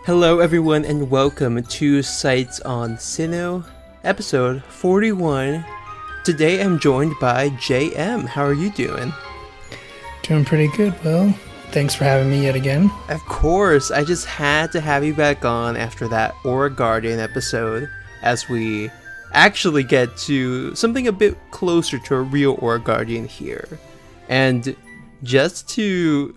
Hello everyone and welcome to Sights on Sinnoh, episode 41. Today I'm joined by JM. How are you doing? Doing pretty good, Will. Thanks for having me yet again. Of course, I just had to have you back on after that Aura Guardian episode, as we actually get to something a bit closer to a real Aura Guardian here. And just to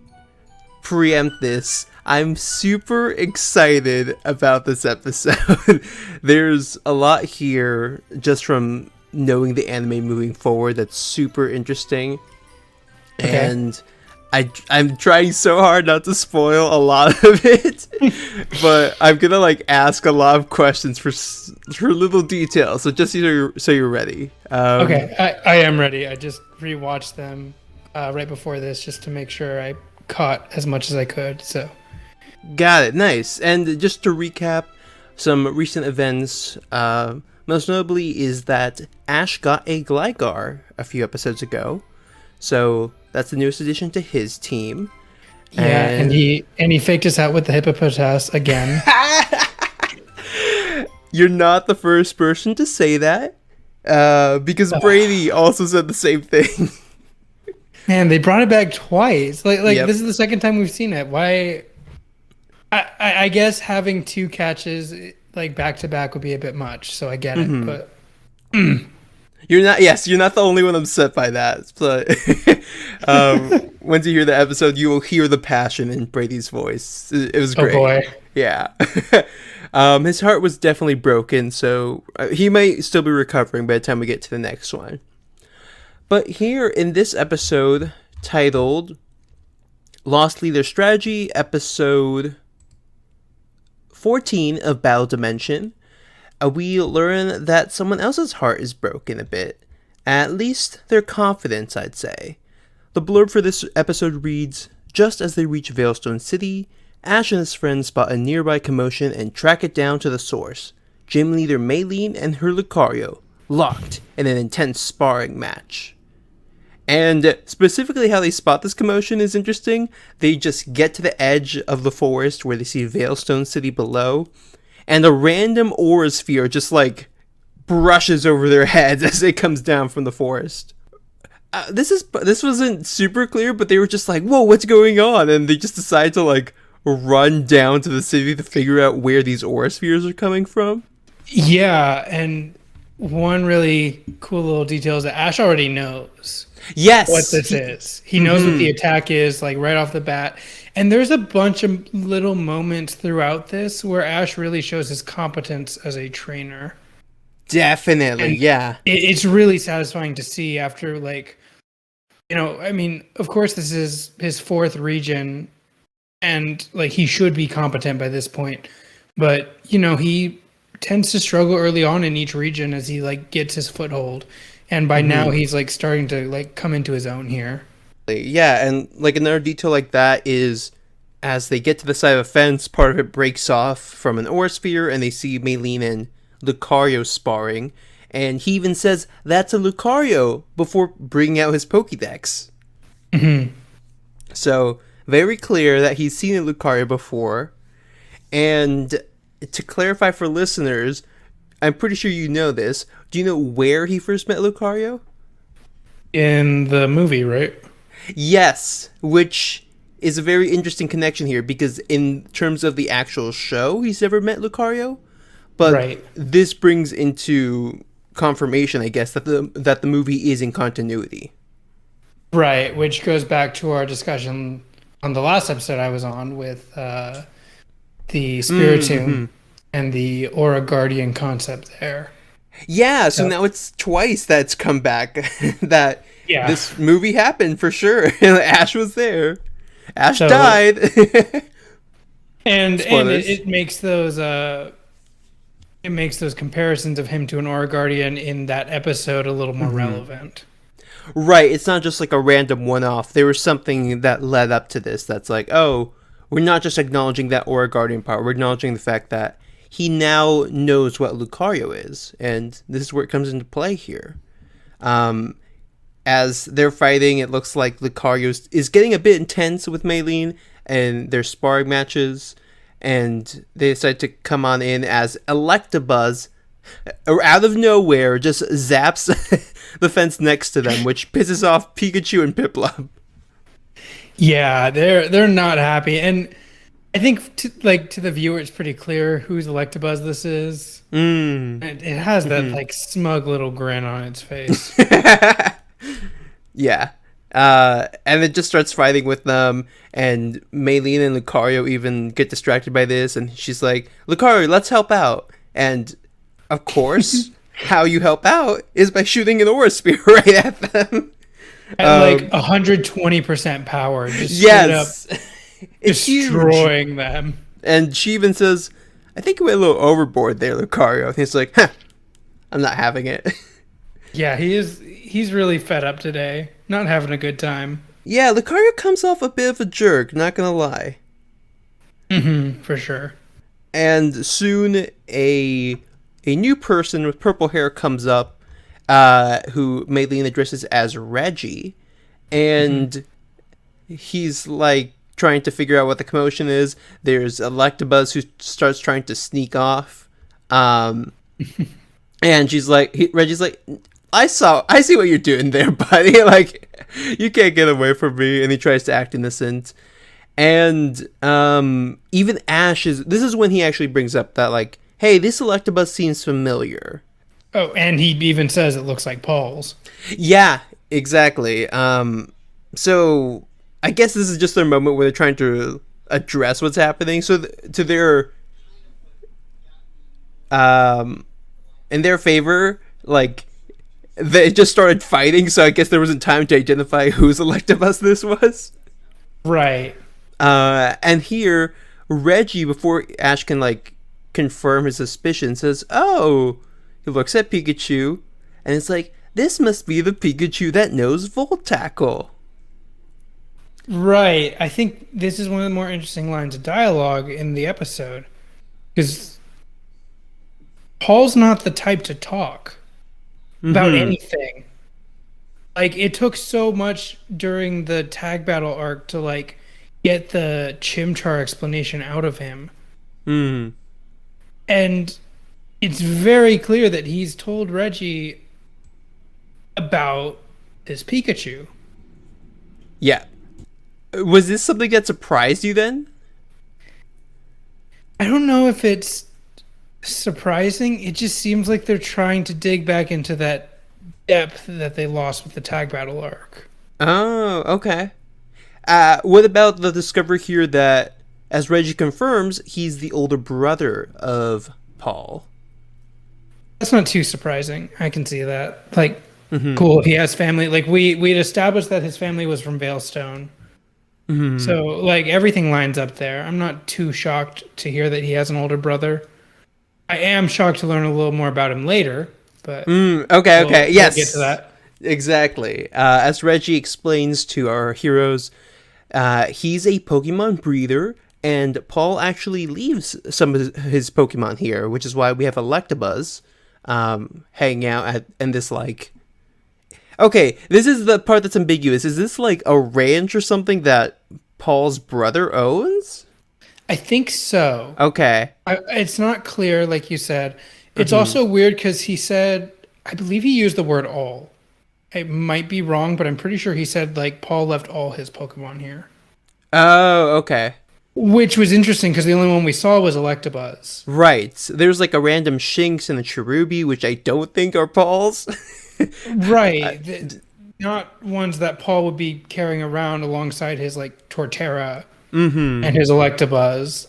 preempt this, I'm super excited about this episode. There's a lot here just from knowing the anime moving forward that's super interesting. Okay. And I'm trying so hard not to spoil a lot of it, but I'm gonna ask a lot of questions for little details. So just so you're ready. Okay, I am ready. I just rewatched them right before this just to make sure I caught as much as I could. So. Got it. Nice. And just to recap some recent events, most notably is that Ash got a Gligar a few episodes ago. So that's the newest addition to his team. Yeah, and he faked us out with the hippopotamus again. You're not the first person to say that, because Brady also said the same thing. Man, they brought it back twice. Yep. This is the second time we've seen it. Why? I guess having two catches back to back would be a bit much, so I get it. But You're not the only one upset by that. But once you hear the episode, you will hear the passion in Brady's voice. It was great. Oh boy. Yeah. His heart was definitely broken, so he might still be recovering by the time we get to the next one. But here in this episode, titled Lost Leader Strategy, episode 14 of Battle Dimension, we learn that someone else's heart is broken a bit. At least their confidence, I'd say. The blurb for this episode reads, just as they reach Veilstone City, Ash and his friends spot a nearby commotion and track it down to the source. Gym leader Maylene and her Lucario, locked in an intense sparring match. And specifically how they spot this commotion is interesting. They just get to the edge of the forest where they see Veilstone City below, and a random aura sphere just brushes over their heads as it comes down from the forest. This wasn't super clear, but they were just like, whoa, what's going on? And they just decide to run down to the city to figure out where these aura spheres are coming from. Yeah, and one really cool little detail is that Ash already knows. Yes, what this is. He knows what the attack is, right off the bat. And there's a bunch of little moments throughout this where Ash really shows his competence as a trainer. Definitely, and yeah. It's really satisfying to see after, of course this is his fourth region, and, he should be competent by this point. But, he tends to struggle early on in each region as he, gets his foothold. And by now he's starting to come into his own here. Yeah, and another detail like that is as they get to the side of a fence, part of it breaks off from an aura sphere, and they see Maylene and Lucario sparring, and he even says that's a Lucario before bringing out his Pokédex. So very clear that he's seen a Lucario before. And to clarify for listeners, I'm pretty sure you know this. Do you know where he first met Lucario? In the movie, right? Yes, which is a very interesting connection here because in terms of the actual show, he's never met Lucario. But This brings into confirmation, I guess, that the movie is in continuity. Right, which goes back to our discussion on the last episode I was on with the Spiritomb and the Aura Guardian concept there. Yeah, so now it's twice that's come back that this movie happened for sure. Ash was there. Ash died. and it makes those comparisons of him to an Aura Guardian in that episode a little more relevant. Right, it's not just a random one-off. There was something that led up to this that's oh, we're not just acknowledging that Aura Guardian power, we're acknowledging the fact that he now knows what Lucario is, and this is where it comes into play here. As they're fighting, it looks like Lucario is getting a bit intense with Maylene, and their sparring matches, and they decide to come on in as Electabuzz, out of nowhere, just zaps the fence next to them, which pisses off Pikachu and Piplup. Yeah, they're not happy, and I think to the viewer, it's pretty clear whose Electabuzz this is. It has that like smug little grin on its face. Yeah. And it just starts fighting with them, and Maylene and Lucario even get distracted by this, and she's like, Lucario, let's help out. And of course, how you help out is by shooting an Aura Spear right at them. At like 120% power, just yes, straight up destroying them. And she even says, I think we went a little overboard there, Lucario. And he's like, I'm not having it. Yeah, he's really fed up today. Not having a good time. Yeah, Lucario comes off a bit of a jerk, not gonna lie. For sure. And soon a new person with purple hair comes up, who Maylene addresses as Reggie, and he's like trying to figure out what the commotion is. There's Electabuzz who starts trying to sneak off, and Reggie's like, I see what you're doing there, buddy. Like, you can't get away from me. And he tries to act innocent. And even this is when he actually brings up that, like, hey, this Electabuzz seems familiar. Oh, and he even says it looks like Paul's. Yeah, exactly. So I guess this is just their moment where they're trying to address what's happening. So to their in their favor, like, they just started fighting, so I guess there wasn't time to identify whose Electabuzz this was. Right. And here, Reggie, before Ash can, like, confirm his suspicion, says, oh, he looks at Pikachu, and it's like, this must be the Pikachu that knows Volt Tackle. Right. I think this is one of the more interesting lines of dialogue in the episode. Because Paul's not the type to talk about anything. Like, it took so much during the tag battle arc to, like, get the Chimchar explanation out of him. And it's very clear that he's told Reggie about this Pikachu. Yeah. Was this something that surprised you then? I don't know if it's surprising. It just seems like they're trying to dig back into that depth that they lost with the tag battle arc. Oh, okay. What about the discovery here that, as Reggie confirms, he's the older brother of Paul? That's not too surprising. I can see that. Like, cool. He has family. Like, we'd established that his family was from Veilstone. So, like, everything lines up there. I'm not too shocked to hear that he has an older brother. I am shocked to learn a little more about him later, but okay. Yes. We'll get to that. Exactly. As Reggie explains to our heroes, he's a Pokemon breeder, and Paul actually leaves some of his Pokemon here, which is why we have Electabuzz hanging out in this, like... Okay, this is the part that's ambiguous. Is this like a ranch or something that Paul's brother owns? I think so. Okay. It's not clear, like you said. It's also weird because he said, I believe he used the word all. It might be wrong, but I'm pretty sure he said, like, Paul left all his Pokemon here. Oh, okay. Which was interesting because the only one we saw was Electabuzz. Right. There's like a random Shinx and a Cherubi, which I don't think are Paul's. Right. Not ones that Paul would be carrying around alongside his, like, Torterra and his Electabuzz.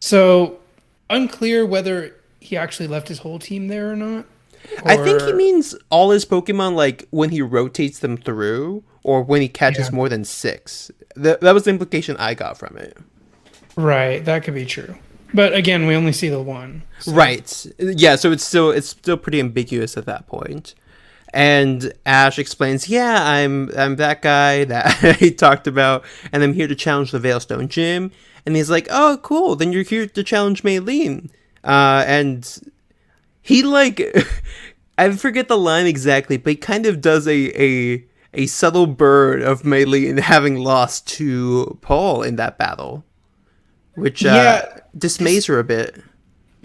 So, unclear whether he actually left his whole team there or not. I think he means all his Pokemon, like, when he rotates them through, or when he catches more than 6. That was the implication I got from it. Right, that could be true. But again, we only see the one. So. Right. Yeah, so it's still pretty ambiguous at that point. And Ash explains, yeah, I'm that guy that he talked about, and I'm here to challenge the Veilstone gym. And he's like, oh, cool, then you're here to challenge Maylene. And he, like, I forget the line exactly, but he kind of does a subtle burn of Maylene having lost to Paul in that battle. which Yeah, dismays her a bit.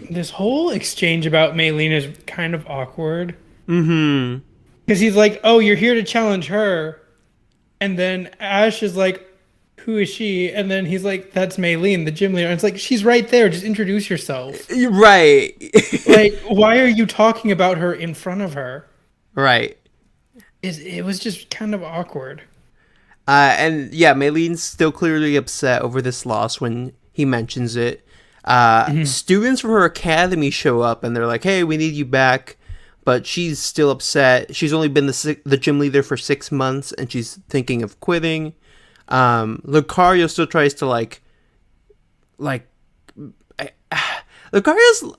this whole exchange about Maylene is kind of awkward Mm-hmm. because he's like, "Oh, you're here to challenge her," and then Ash is like, "Who is she?" And then he's like, "That's Maylene, the gym leader." And it's like, "She's right there. Just introduce yourself." Right. Like, why are you talking about her in front of her? Right. It was just kind of awkward. And yeah, Maylene's still clearly upset over this loss when he mentions it. Students from her academy show up and they're like, "Hey, we need you back," but she's still upset. She's only been the gym leader for 6 months, and she's thinking of quitting. Lucario still tries to Lucario's,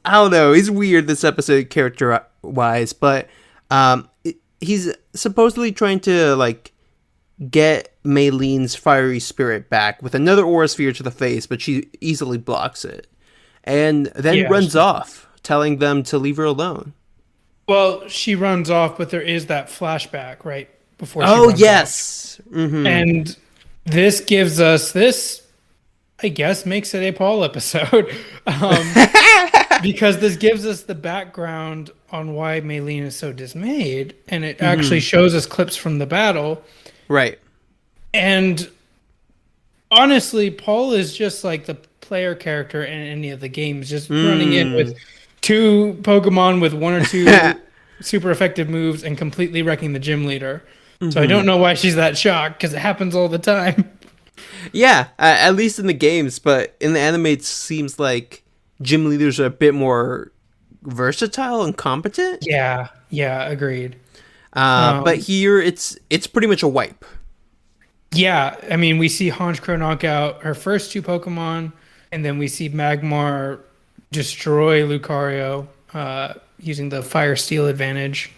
I don't know, he's weird this episode character wise, but he's supposedly trying to get Maylene's fiery spirit back with another aura sphere to the face, but she easily blocks it. And then runs off, telling them to leave her alone. Well, she runs off, but there is that flashback right before she Oh, runs yes. off. Mm-hmm. And this gives us this, I guess, makes it a Paul episode. Because this gives us the background on why Maylene is so dismayed. And it actually shows us clips from the battle. Right. And honestly, Paul is just like the player character in any of the games, just running in with 2 Pokemon with 1 or 2 super effective moves and completely wrecking the gym leader. So I don't know why she's that shocked, because it happens all the time. Yeah, at least in the games, but in the anime it seems like gym leaders are a bit more versatile and competent. Yeah, agreed. But here it's pretty much a wipe. Yeah, I mean, we see Honchkrow knock out her first 2 Pokemon, and then we see Magmar destroy Lucario using the Fire Steel advantage.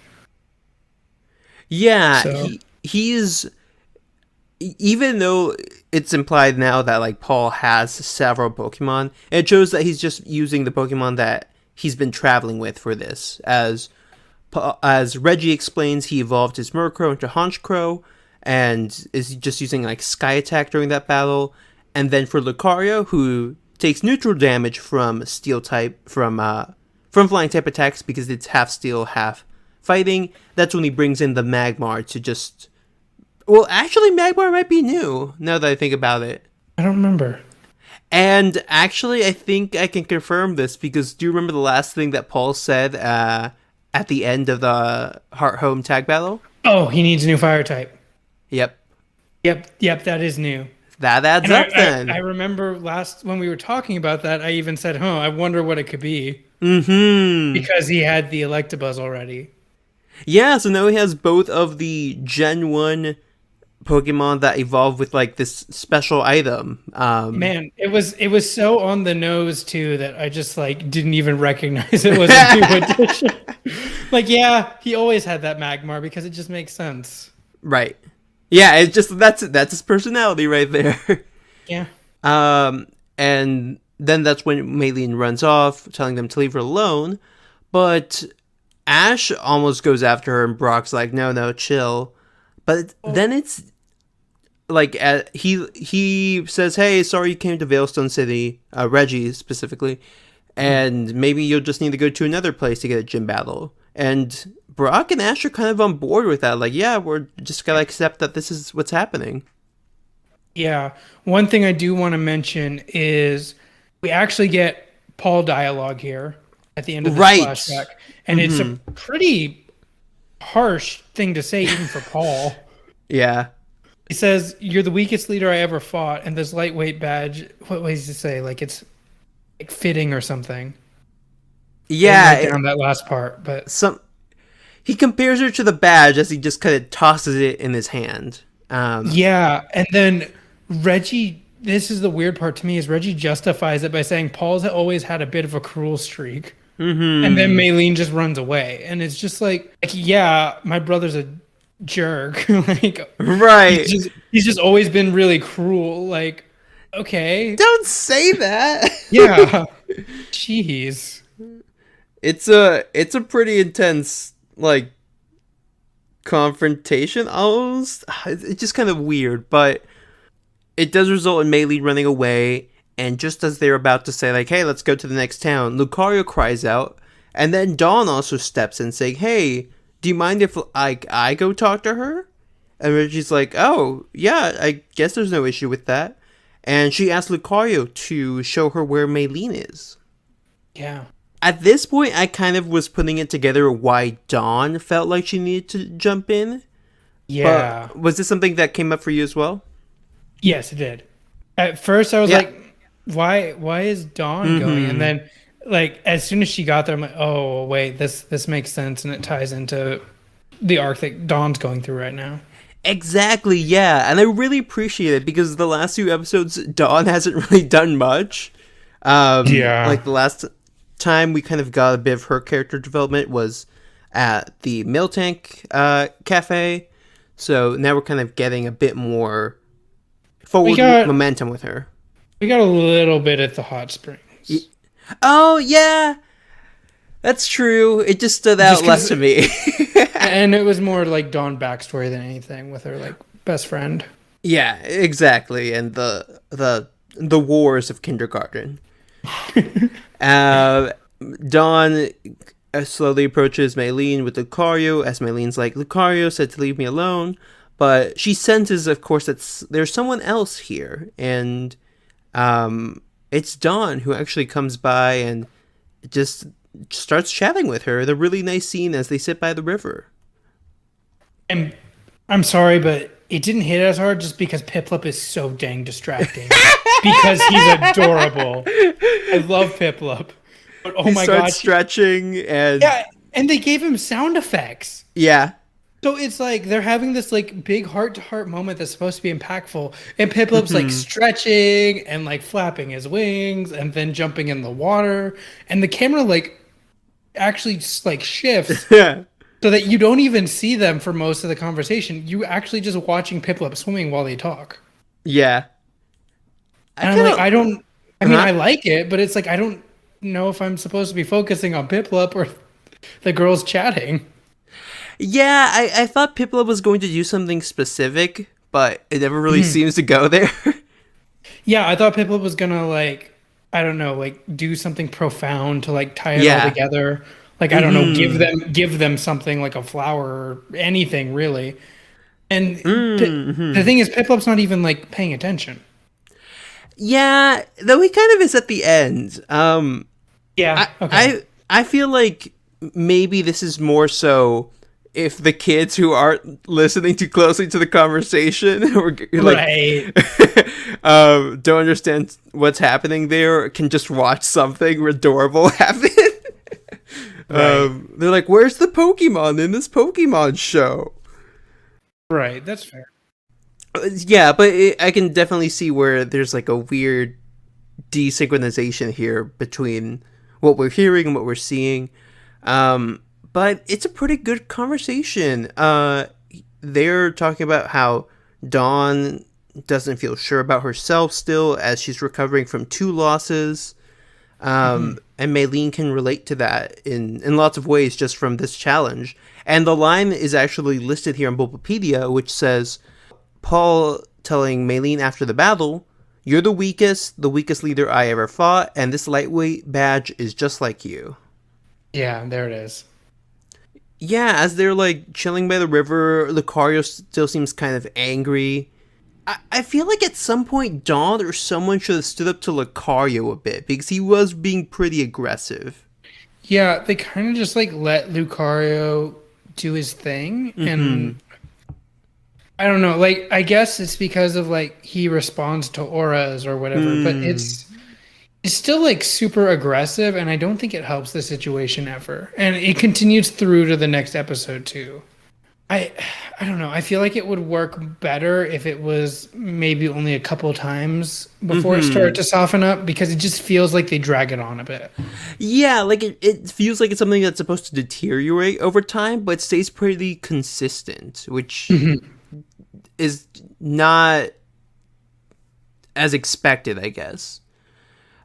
Yeah, So. he's, even though it's implied now that Paul has several Pokemon, it shows that he's just using the Pokemon that he's been traveling with for this. As Reggie explains, he evolved his Murkrow into Honchkrow, and is just using Sky Attack during that battle. And then for Lucario, who takes neutral damage from Steel type from Flying type attacks because it's half Steel, half fighting, that's when he brings in the Magmar to just... Well, actually, Magmar might be new, now that I think about it. I don't remember. And actually, I think I can confirm this, because do you remember the last thing that Paul said at the end of the Heart Home tag battle? Oh, he needs a new fire type. Yep. Yep, that is new. That adds up then. I remember when we were talking about that, I even said, I wonder what it could be. Mm-hmm. Because he had the Electabuzz already. Yeah, so now he has both of the Gen 1 Pokemon that evolved with this special item. Man, it was so on the nose too that I just didn't even recognize it was a new addition. Yeah, he always had that Magmar because it just makes sense. Right. Yeah, it's just that's his personality right there. Yeah. And then that's when Maylene runs off, telling them to leave her alone. But Ash almost goes after her, and Brock's like, "No, chill." But then it's he says, "Hey, sorry you came to Veilstone City," Reggie specifically, "and maybe you'll just need to go to another place to get a gym battle." And Brock and Ash are kind of on board with that. Yeah, we're just gotta accept that this is what's happening. Yeah. One thing I do want to mention is we actually get Paul dialogue here at the end of the flashback. And it's a pretty harsh thing to say even for Paul. Yeah. He says, "You're the weakest leader I ever fought, and this lightweight badge," what ways to say? It's fitting or something. Yeah. Down that last part, but he compares her to the badge as he just kind of tosses it in his hand. Yeah, and then Reggie, this is the weird part to me, is Reggie justifies it by saying Paul's always had a bit of a cruel streak. Mm-hmm. And then Maylene just runs away. And it's just yeah, my brother's a jerk. Right. He's just always been really cruel. Okay. Don't say that. Yeah. Jeez. It's a pretty intense confrontation almost. It's just kind of weird, but it does result in Maylene running away, And just as they're about to say, like, hey, let's go to the next town, Lucario cries out. And then Dawn also steps in saying, hey, do you mind if I go talk to her? And Reggie's like, oh, yeah, I guess there's no issue with that. And she asks Lucario to show her where Maylene is. Yeah. At this point, I kind of was putting it together why Dawn felt like she needed to jump in. Yeah. But was this something that came up for you as well? Yes, it did. At first, I was like, "Why is Dawn going?" And then, like, as soon as she got there, I'm like, "Oh, wait, this makes sense, and it ties into the arc that Dawn's going through right now." Exactly, yeah. And I really appreciate it because the last few episodes, Dawn hasn't really done much. Like the last time we kind of got a bit of her character development was at the Milk Tank Cafe. So now we're kind of getting a bit more forward momentum with her. We got a little bit at the hot springs. Oh, yeah. That's true. It just stood out less to me. And it was more like Dawn backstory than anything with her like best friend. Yeah, exactly. And the wars of kindergarten. Dawn slowly approaches Maylene with Lucario as Maylene's like, Lucario said to leave me alone. But she senses, of course, that there's someone else here. And it's Dawn who actually comes by and just starts chatting with her. The really nice scene as they sit by the river. And I'm sorry, but it didn't hit as hard just because Piplup is so dang distracting. Because he's adorable. I love Piplup. But oh my god. He starts stretching and... Yeah, and they gave him sound effects. Yeah. So it's like they're having this like big heart-to-heart moment that's supposed to be impactful. And Piplup's like stretching and like flapping his wings and then jumping in the water. And the camera like actually just like shifts. Yeah. So that you don't even see them for most of the conversation. You actually just watching Piplup swimming while they talk. Yeah. I like it, but it's like I don't know if I'm supposed to be focusing on Piplup or the girls chatting. Yeah, I thought Piplup was going to do something specific, but it never really seems to go there. Yeah, I thought Piplup was gonna like, I don't know, like do something profound to like tie it all together. Like, I don't know, give them something like a flower or anything really. And the thing is, Piplup's not even like paying attention. Yeah, though he kind of is at the end. Yeah, okay. I feel like maybe this is more so if the kids who aren't listening too closely to the conversation or like don't understand what's happening there can just watch something adorable happen. They're like, where's the Pokemon in this Pokemon show? Right, that's fair. Yeah, but I can definitely see where there's like a weird desynchronization here between what we're hearing and what we're seeing. But it's a pretty good conversation. They're talking about how Dawn doesn't feel sure about herself still as she's recovering from 2 losses. And Maylene can relate to that in lots of ways just from this challenge. And the line is actually listed here on Bulbapedia, which says, Paul telling Maylene after the battle, "You're the weakest leader I ever fought, and this lightweight badge is just like you." Yeah, there it is. Yeah, as they're like chilling by the river, Lucario still seems kind of angry. I feel like at some point Dawn or someone should have stood up to Lucario a bit because he was being pretty aggressive. Yeah, they kind of just like let Lucario do his thing, and I don't know, like I guess it's because of like he responds to auras or whatever, but it's still like super aggressive, and I don't think it helps the situation ever. And it continues through to the next episode too. I don't know. I feel like it would work better if it was maybe only a couple times before it started to soften up, because it just feels like they drag it on a bit. Yeah, like it feels like it's something that's supposed to deteriorate over time, but stays pretty consistent, which is not as expected, I guess.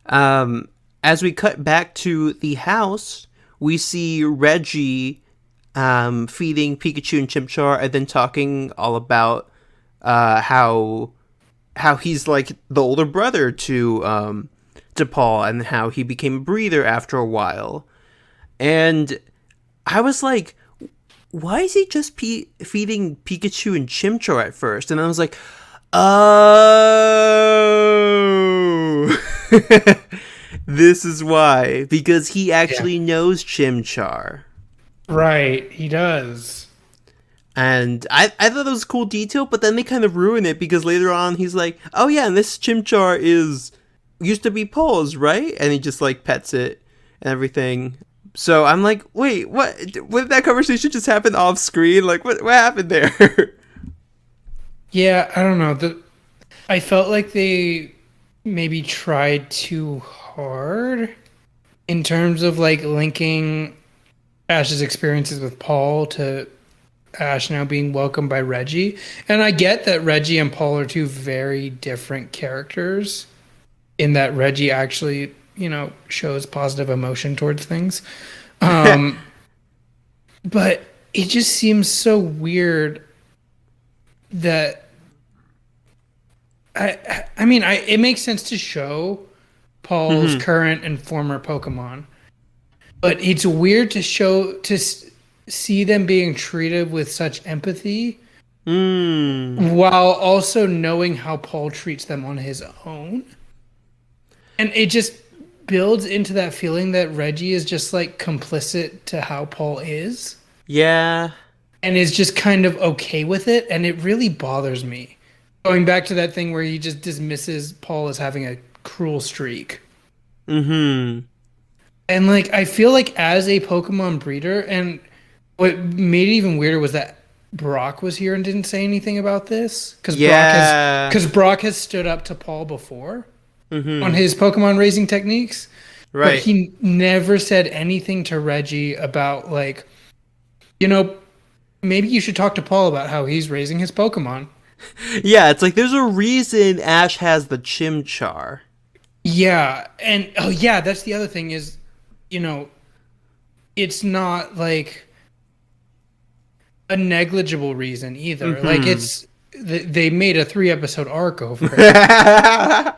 As we cut back to the house, we see Reggie feeding Pikachu and Chimchar, and then talking all about how how he's like the older brother to Paul, and how he became a breather after a while. And I was like, why is he just feeding Pikachu and Chimchar at first? And I was like, oh, this is why. Because he actually knows Chimchar. Right, he does. And I thought that was a cool detail, but then they kind of ruin it because later on he's like, oh yeah, and this Chimchar used to be Paul's, right? And he just like pets it and everything. So I'm like, wait, what? Did that conversation just happen off screen? Like, what happened there? Yeah, I don't know. I felt like they maybe tried too hard in terms of like linking Ash's experiences with Paul to Ash now being welcomed by Reggie. And I get that Reggie and Paul are two very different characters in that Reggie actually, shows positive emotion towards things. But it just seems so weird that it makes sense to show Paul's current and former Pokemon, but it's weird to see them being treated with such empathy while also knowing how Paul treats them on his own. And it just builds into that feeling that Reggie is just like complicit to how Paul is. Yeah. And is just kind of okay with it. And it really bothers me. Going back to that thing where he just dismisses Paul as having a cruel streak. Mm-hmm. And like, I feel like as a Pokemon breeder, and what made it even weirder was that Brock was here and didn't say anything about this. Because Brock has stood up to Paul before. On his Pokemon raising techniques. Right. But he never said anything to Reggie about, like, maybe you should talk to Paul about how he's raising his Pokemon. Yeah, it's like there's a reason Ash has the Chimchar. Yeah, and that's the other thing is, it's not like a negligible reason either. Like they made a 3-episode arc over it.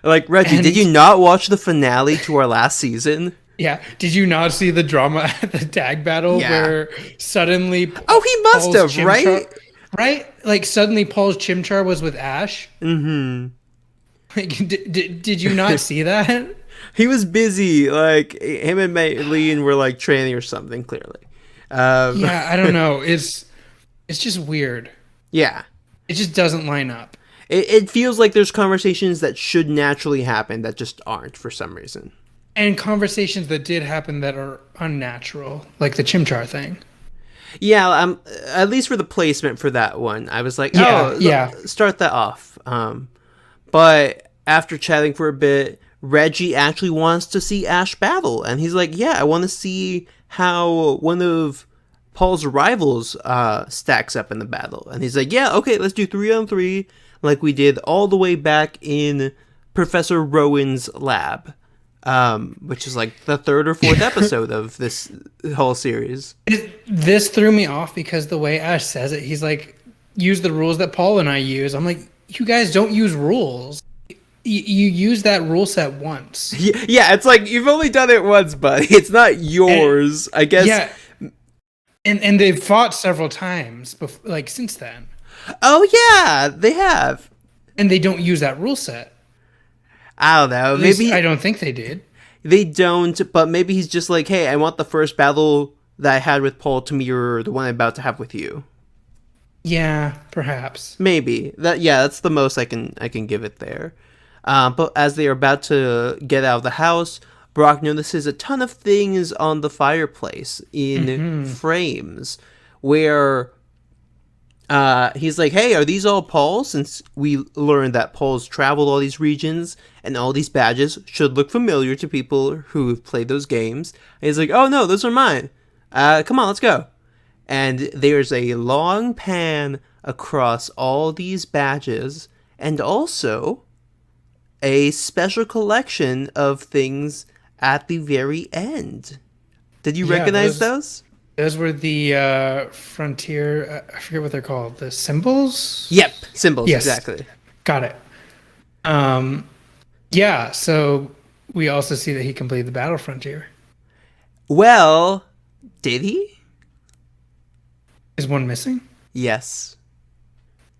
Like, Reggie, did you not watch the finale to our last season? Yeah. Did you not see the drama at the tag battle where suddenly... Oh, he must have, right? Right? Like, suddenly Paul's Chimchar was with Ash? Mm-hmm. Like, did you not see that? He was busy. Like, him and Maylene were, like, training or something, clearly. Yeah, I don't know. It's just weird. Yeah. It just doesn't line up. It feels like there's conversations that should naturally happen that just aren't for some reason. And conversations that did happen that are unnatural, like the Chimchar thing. Yeah, at least for the placement for that one, I was like, start that off. But after chatting for a bit, Reggie actually wants to see Ash battle. And he's like, yeah, I want to see how one of Paul's rivals stacks up in the battle. And he's like, yeah, okay, let's do 3-on-3. Like we did all the way back in Professor Rowan's lab, which is like the 3rd or 4th episode of this whole series. This threw me off because the way Ash says it, he's like, use the rules that Paul and I use. I'm like, you guys don't use rules. You use that rule set once. Yeah, it's like, you've only done it once, buddy. It's not yours, I guess. Yeah, and they've fought several times, since then. Oh, yeah, they have. And they don't use that rule set. I don't know. Maybe I don't think they did. They don't, but maybe he's just like, hey, I want the first battle that I had with Paul to mirror the one I'm about to have with you. Yeah, perhaps. Maybe. That's the most I can give it there. But as they are about to get out of the house, Brock notices a ton of things on the fireplace in frames where he's like, hey, are these all Paul's? Since we learned that Paul's traveled all these regions and all these badges should look familiar to people who have played those games. And he's like, oh no, those are mine. Come on, let's go. And there's a long pan across all these badges and also a special collection of things at the very end. Did you recognize those? Those were the frontier, I forget what they're called, the symbols? Yep, symbols, yes. Exactly. Got it. Um, yeah. So we also see that he completed the battle frontier. Well, did he? Is one missing? Yes.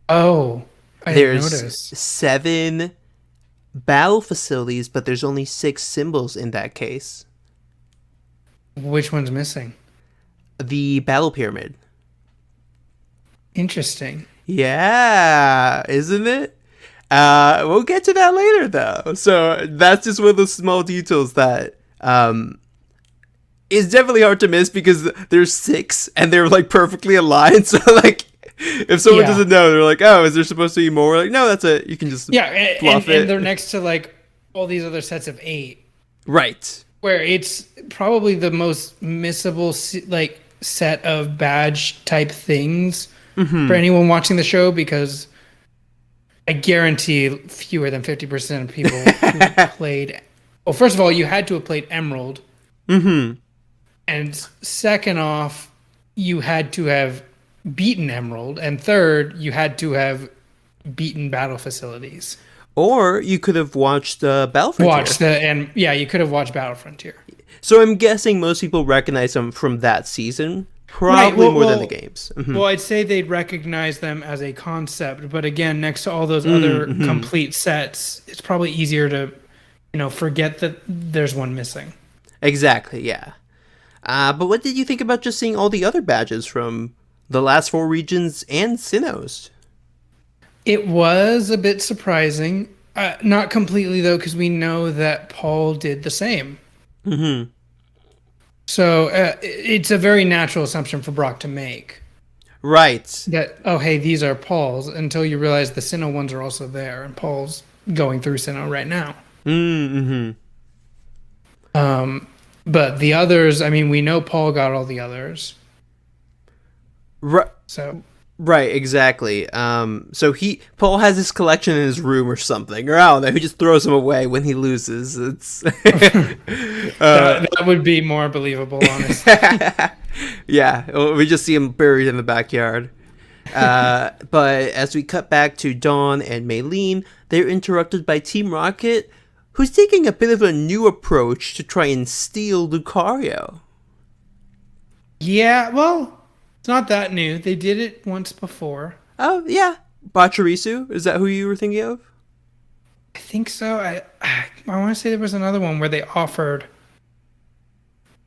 Oh, I didn't There's notice. 7 battle facilities, but there's only 6 symbols in that case. Which one's missing? The battle pyramid. Interesting. Yeah, isn't it? We'll get to that later, though. So that's just one of those small details that is definitely hard to miss because there's 6 and they're like perfectly aligned. So like, if someone Yeah. doesn't know, they're like, "Oh, is there supposed to be more?" Like, no, that's it. You can just Yeah, and, fluff and it. they're next to like all these other sets of 8, Right. where it's probably the most missable like set of badge type things for anyone watching the show, because I guarantee fewer than 50% of people who played. Well, first of all, you had to have played Emerald, and second off, you had to have beaten Emerald, and third, you had to have beaten Battle Facilities. Or you could have watched Battle Frontier. You could have watched Battle Frontier. So I'm guessing most people recognize them from that season, Right, probably more than the games. Well, I'd say they'd recognize them as a concept, but again, next to all those other complete sets, it's probably easier to, forget that there's one missing. Exactly, yeah. But what did you think about just seeing all the other badges from the last 4 regions and Sinnoh's? It was a bit surprising, not completely though, because we know that Paul did the same. So it's a very natural assumption for Brock to make. Right. That, oh, hey, these are Paul's, until you realize the Sinnoh ones are also there, and Paul's going through Sinnoh right now. But the others, I mean, we know Paul got all the others. Right. So Right, exactly. So Paul has his collection in his room or something, or I don't know. He just throws them away when he loses. It's that would be more believable, honestly. yeah. We just see him buried in the backyard. But as we cut back to Dawn and Maylene, they're interrupted by Team Rocket, who's taking a bit of a new approach to try and steal Lucario. Yeah, well, it's not that new. They did it once before. Oh yeah, Bacharisu, is that who you were thinking of? I think so. I want to say there was another one where they offered.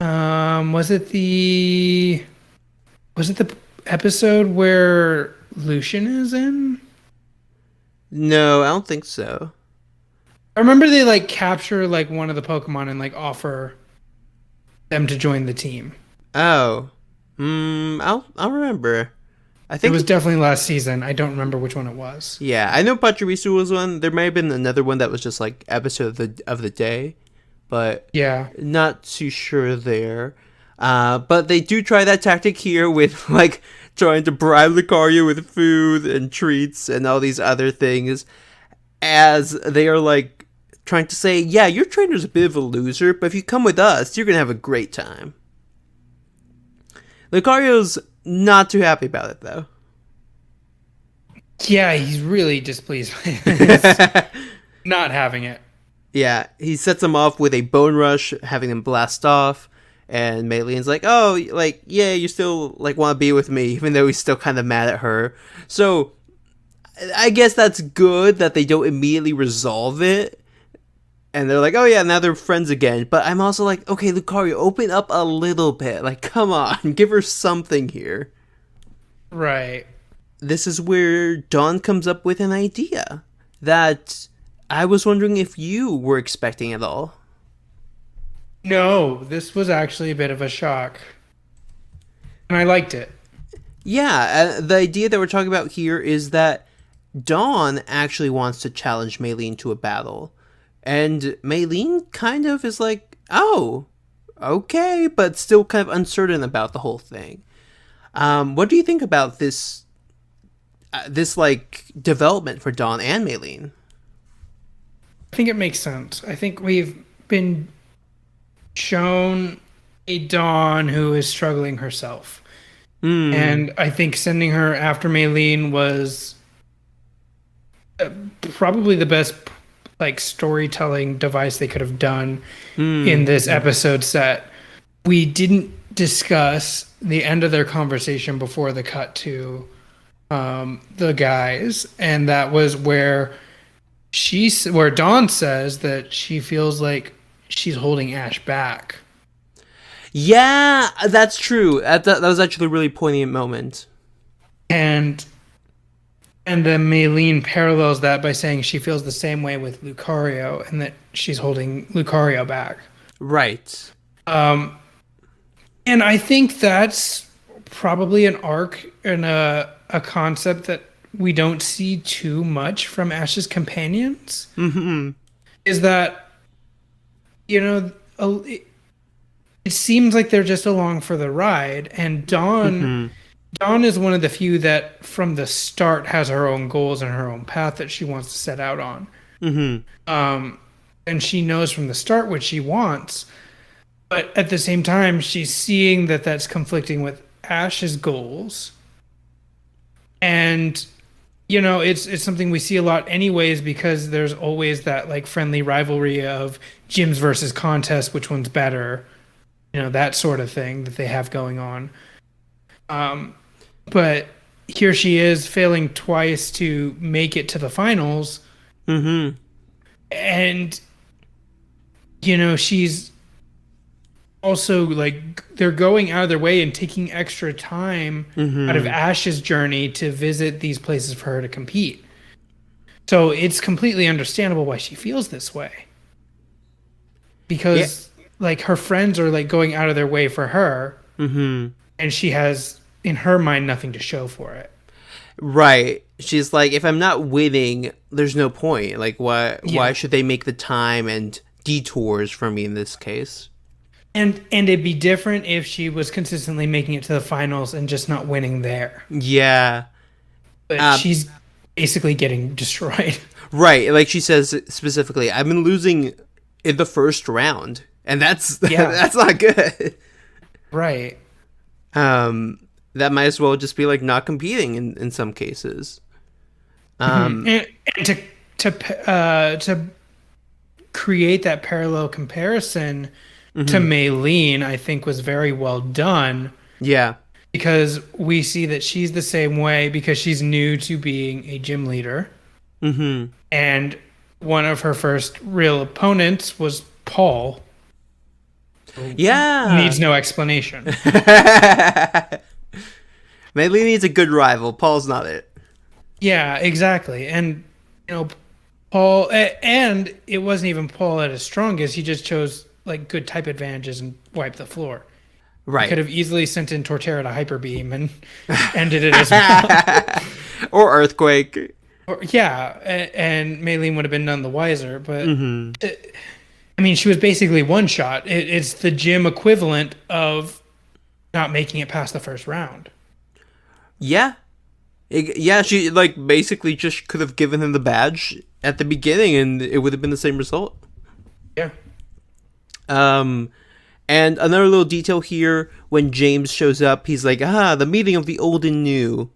Was it the episode where Lucian is in? No, I don't think so. I remember they like capture like one of the Pokemon and like offer them to join the team. Oh, I'll remember. I It think was definitely last season. I don't remember which one it was. yeah, I know Pachirisu was one. There may have been another one that was just like episode of the day, but Yeah. not too sure there. But they do try that tactic here with like trying to bribe Lucario with food and treats and all these other things, as they are like trying to say, yeah, your trainer's a bit of a loser, but if you come with us, you're gonna have a great time. Lucario's not too happy about it though. Yeah, he's really displeased with this. Not having it. Yeah, he sets them off with a bone rush, having them blast off, and Maylene's like, "Oh, like yeah, you still like want to be with me," even though he's still kind of mad at her. So, I guess that's good that they don't immediately resolve it, and they're like, "Oh yeah, now they're friends again." But I'm also like, "Okay, Lucario, open up a little bit. Like, come on, give her something here." Right. This is where Dawn comes up with an idea that I was wondering if you were expecting at all. No, this was actually a bit of a shock. And I liked it. Yeah, the idea that we're talking about here is that Dawn actually wants to challenge Maylene to a battle. And Maylene kind of is like, oh, okay, but still kind of uncertain about the whole thing. What do you think about this like development for Dawn and Maylene? I think it makes sense. I think we've been shown a Dawn who is struggling herself. And I think sending her after Maylene was probably the best like storytelling device they could have done in Mm. this episode set. We didn't discuss the end of their conversation before the cut to the guys, and that was where where Dawn says that she feels like she's holding Ash back. Yeah, that's true. That was actually a really poignant moment. And then Maylene parallels that by saying she feels the same way with Lucario and that she's holding Lucario back. Right. And I think that's probably an arc and a concept that we don't see too much from Ash's companions. Mm-hmm. Is that, you know, it seems like they're just along for the ride. And Dawn is one of the few that from the start has her own goals and her own path that she wants to set out on. Mm-hmm. And she knows from the start what she wants. But at the same time, she's seeing that that's conflicting with Ash's goals. And, you know, it's something we see a lot anyways, because there's always that like friendly rivalry of gyms versus contests, which one's better, you know, that sort of thing that they have going on. But here she is failing twice to make it to the finals. Mm-hmm. And, you know, she's also like they're going out of their way and taking extra time out of Ash's journey to visit these places for her to compete. So it's completely understandable why she feels this way. Because like her friends are like going out of their way for her, and she has in her mind nothing to show for it. Right. She's like, if I'm not winning, there's no point. Like, why should they make the time and detours for me in this case? And it'd be different if she was consistently making it to the finals and just not winning there. Yeah. But she's basically getting destroyed. Right. Like she says specifically, I've been losing in the first round, and that's not good. Right. That might as well just be like not competing in some cases. And to create that parallel comparison to Maylene, I think was very well done. Yeah. Because we see that she's the same way because she's new to being a gym leader. Mm-hmm. And one of her first real opponents was Paul. Yeah. Needs no explanation. Maylene needs a good rival. Paul's not it. Yeah, exactly. And, you know, Paul, and it wasn't even Paul at his strongest. He just chose like good type advantages and wiped the floor. Right. He could have easily sent in Torterra to Hyper Beam and ended it as well. Or Earthquake. And Maylene would have been none the wiser. But I mean, she was basically one shot. It's the gym equivalent of not making it past the first round. Yeah. She like basically just could have given him the badge at the beginning and it would have been the same result. Yeah. And another little detail here, when James shows up, he's like, the meeting of the old and new.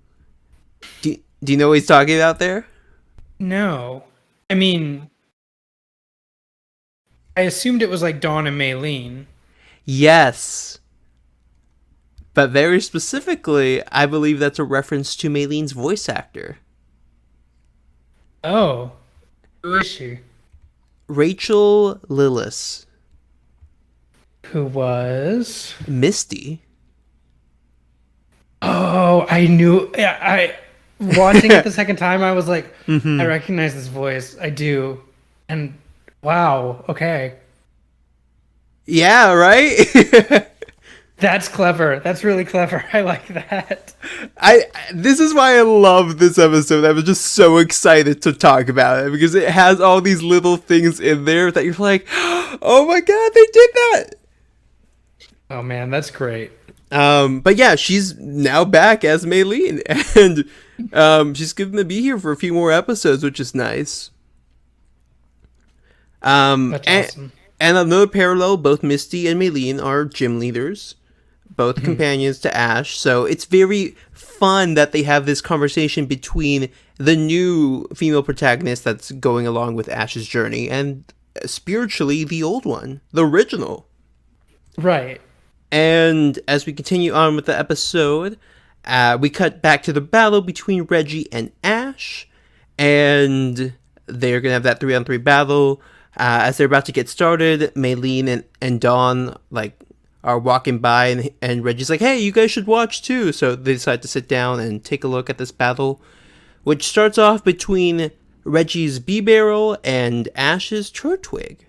Do you know what he's talking about there? No. I mean, I assumed it was like Dawn and Maylene. Yes. But very specifically, I believe that's a reference to Maylene's voice actor. Oh. Who is she? Rachel Lillis. Who was? Misty. Oh, I knew. I watching it the second time, I was like, I recognize this voice. I do. And wow, okay. Yeah, right? That's clever. That's really clever. I like that. This is why I love this episode. I was just so excited to talk about it because it has all these little things in there that you're like, oh my god, they did that. Oh man, that's great. But yeah, she's now back as Maylene, and she's going to be here for a few more episodes, which is nice. That's awesome. And another parallel, both Misty and Maylene are gym leaders, both companions to Ash. So it's very fun that they have this conversation between the new female protagonist that's going along with Ash's journey and spiritually the old one, the original. Right. And as we continue on with the episode, we cut back to the battle between Reggie and Ash, and they're going to have that 3-on-3 battle. As they're about to get started, Maylene and Dawn are walking by, and Reggie's like, hey, you guys should watch too. So they decide to sit down and take a look at this battle, which starts off between Reggie's B-Barrel and Ash's Turtwig.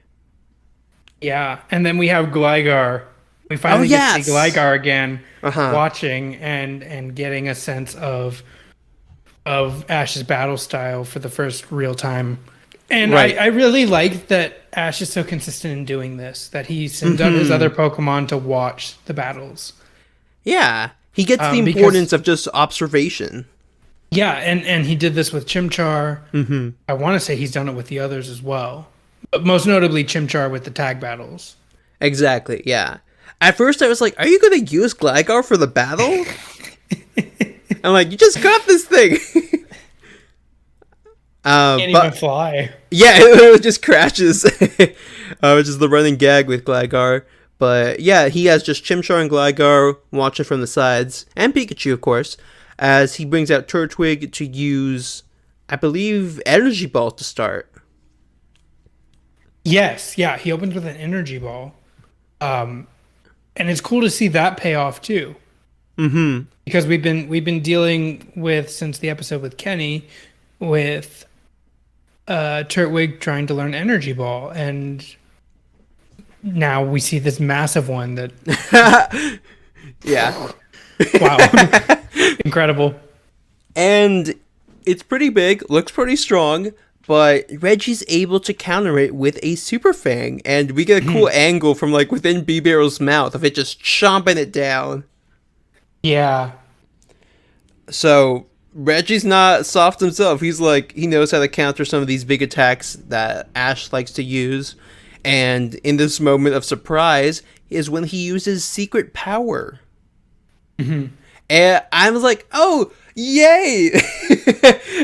Yeah, and then we have Gligar. We finally get to see Gligar again, watching and getting a sense of Ash's battle style for the first real time. And I really like that Ash is so consistent in doing this, that he sends out his other Pokemon to watch the battles. Yeah, he gets the importance of just observation. Yeah, and he did this with Chimchar. Mm-hmm. I want to say he's done it with the others as well. But most notably Chimchar with the tag battles. Exactly, yeah. At first I was like, are you going to use Gligar for the battle? I'm like, you just got this thing. Can't even fly. Yeah, it just crashes. Which is the running gag with Gligar. But yeah, he has just Chimchar and Gligar watching from the sides. And Pikachu, of course. As he brings out Turtwig to use, I believe, Energy Ball to start. Yes, yeah, he opens with an Energy Ball. And it's cool to see that pay off too. Mm-hmm. Because we've been dealing with, since the episode with Kenny, with Turtwig trying to learn Energy Ball, and now we see this massive one that yeah. Wow. Incredible. And it's pretty big, looks pretty strong, but Reggie's able to counter it with a Super Fang, and we get a cool angle from within B-Barrel's mouth of it just chomping it down. Yeah. So Reggie's not soft himself. He's he knows how to counter some of these big attacks that Ash likes to use. And in this moment of surprise is when he uses Secret Power. Mm-hmm. And I was like, oh, yay!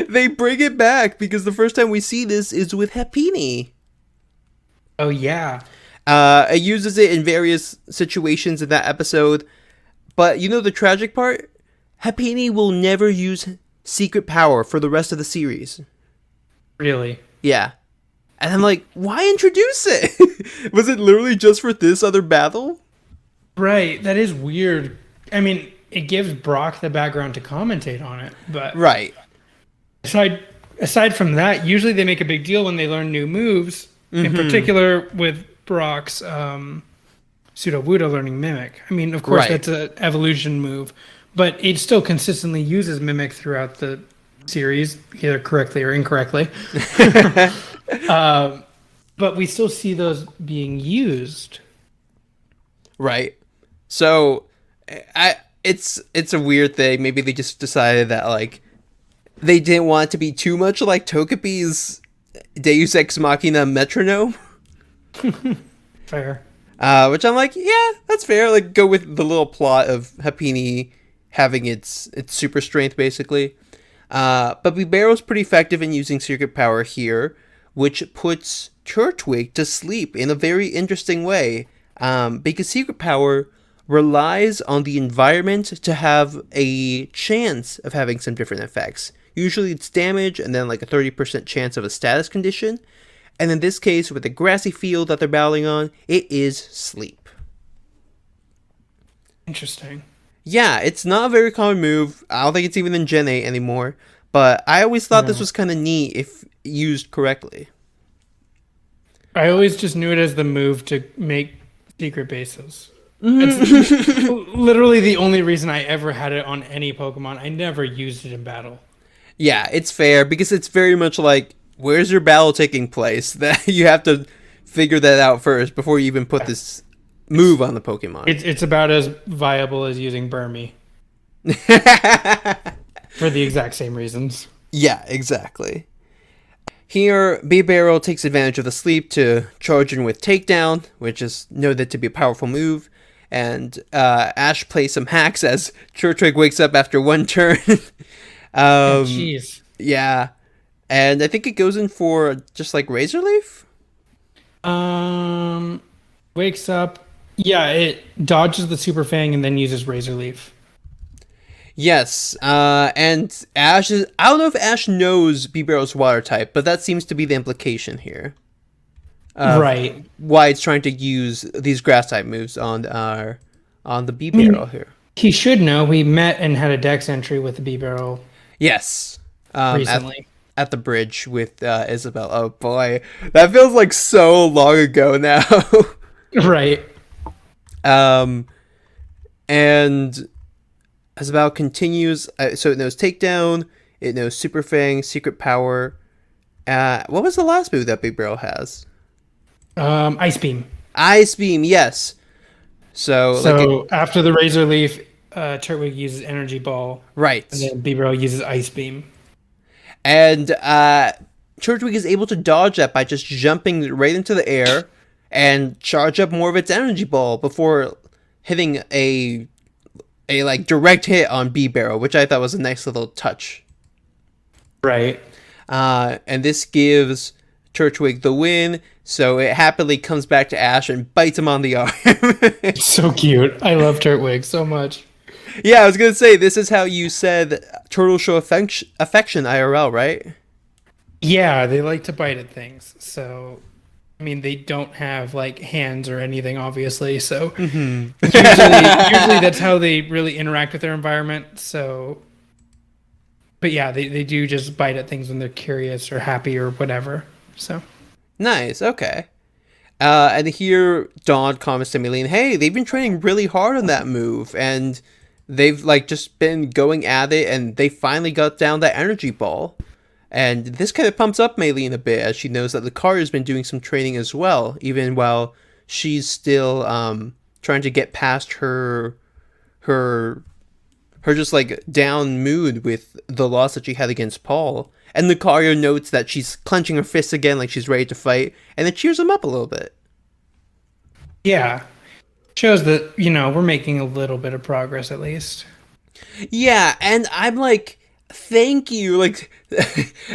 They bring it back, because the first time we see this is with Happiny. Oh, yeah. It uses it in various situations in that episode. But you know the tragic part? Happiny will never use Secret Power for the rest of the series. Really? Yeah. And I'm like, why introduce it? Was it literally just for this other battle? Right. That is weird. I mean, it gives Brock the background to commentate on it, but right. Aside from that, usually they make a big deal when they learn new moves. Mm-hmm. In particular, with Brock's Sudowoodo learning Mimic. I mean, of course, that's an evolution move, but it still consistently uses Mimic throughout the series, either correctly or incorrectly. But we still see those being used. Right. So, it's a weird thing. Maybe they just decided that they didn't want it to be too much like Togepi's Deus Ex Machina metronome. Fair. Which I'm like, yeah, that's fair. Go with the little plot of Happiny having its super strength, basically. But B-Barrel's pretty effective in using Secret Power here, which puts Turtwig to sleep in a very interesting way. Because Secret Power relies on the environment to have a chance of having some different effects. Usually it's damage and then a 30% chance of a status condition. And in this case, with the grassy field that they're battling on, it is sleep. Interesting. Yeah, it's not a very common move. I don't think it's even in Gen 8 anymore. But I always thought this was kind of neat if used correctly. I always just knew it as the move to make secret bases. It's literally the only reason I ever had it on any Pokemon. I never used it in battle. Yeah, it's fair, because it's very much where's your battle taking place? That you have to figure that out first before you even put this move on the Pokemon. It's about as viable as using Burmy. For the exact same reasons. Yeah, exactly. Here, B-Barrel takes advantage of the sleep to charge in with Takedown, which is noted to be a powerful move. and Ash plays some hacks as Turtwig wakes up after one turn. Jeez. Yeah, and I think it goes in for just like Razor Leaf. Wakes up. Yeah, it dodges the Super Fang and then uses Razor Leaf. Yes, and Ash is. I don't know if Ash knows Bibarel's water type, but that seems to be the implication here. Right. Why it's trying to use these grass type moves on the Bibarel here. He should know. We met and had a Dex entry with the Bibarel Yes. recently. At the bridge with Isabel. Oh boy, that feels like so long ago now. Right. And Isabel continues. So it knows takedown. It knows Super Fang, Secret Power. What was the last move that Bibarel has? Ice Beam. Ice Beam. Yes. So after the Razor Leaf, Turtwig uses Energy Ball. Right. And then Bibarel uses Ice Beam. And Turtwig is able to dodge that by just jumping right into the air and charge up more of its energy ball before hitting a like direct hit on Bibarel, which I thought was a nice little touch. Right. And this gives Turtwig the win, so it happily comes back to Ash and bites him on the arm. It's so cute. I love Turtwig so much. Yeah, I was gonna say, this is how you said turtles show affection IRL, right? Yeah, they like to bite at things. So, I mean, they don't have like hands or anything, obviously. So, usually that's how they really interact with their environment. So, but yeah, they do just bite at things when they're curious or happy or whatever. So, nice. Okay. And here Dawn comments to Maylene, hey, they've been training really hard on that move, and they've like just been going at it, and they finally got down that energy ball. And this kind of pumps up Maylene a bit, as she knows that Lucario's been doing some training as well, even while she's still trying to get past her just like down mood with the loss that she had against Paul. And Lucario notes that she's clenching her fists again, like she's ready to fight, and it cheers him up a little bit. Yeah. Shows that, we're making a little bit of progress at least. Yeah, and I'm like, thank you. Like,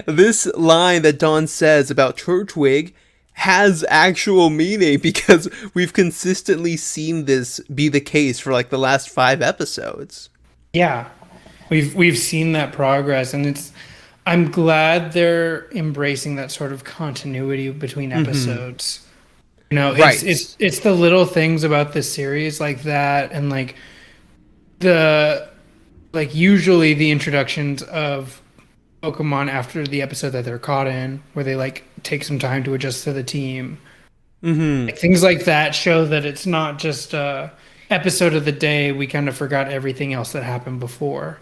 this line that Dawn says about Turtwig has actual meaning, because we've consistently seen this be the case for like the last 5 episodes. Yeah. We've seen that progress, and I'm glad they're embracing that sort of continuity between episodes. Right. It's the little things about this series like that, and like usually the introductions of Pokemon after the episode that they're caught in, where they like take some time to adjust to the team. Like, things like that show that it's not just a episode of the day. We kind of forgot everything else that happened before.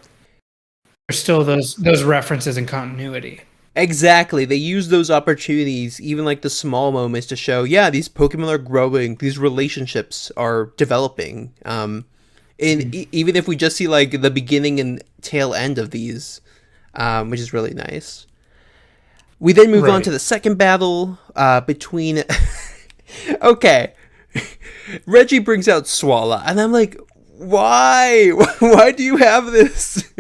There's still those references and continuity. Exactly. They use those opportunities, even like the small moments, to show, yeah, these Pokemon are growing, these relationships are developing. And even if we just see like the beginning and tail end of these, which is really nice. We then move on to the second battle between... Okay. Reggie brings out Swala, and I'm like, why? Why do you have this?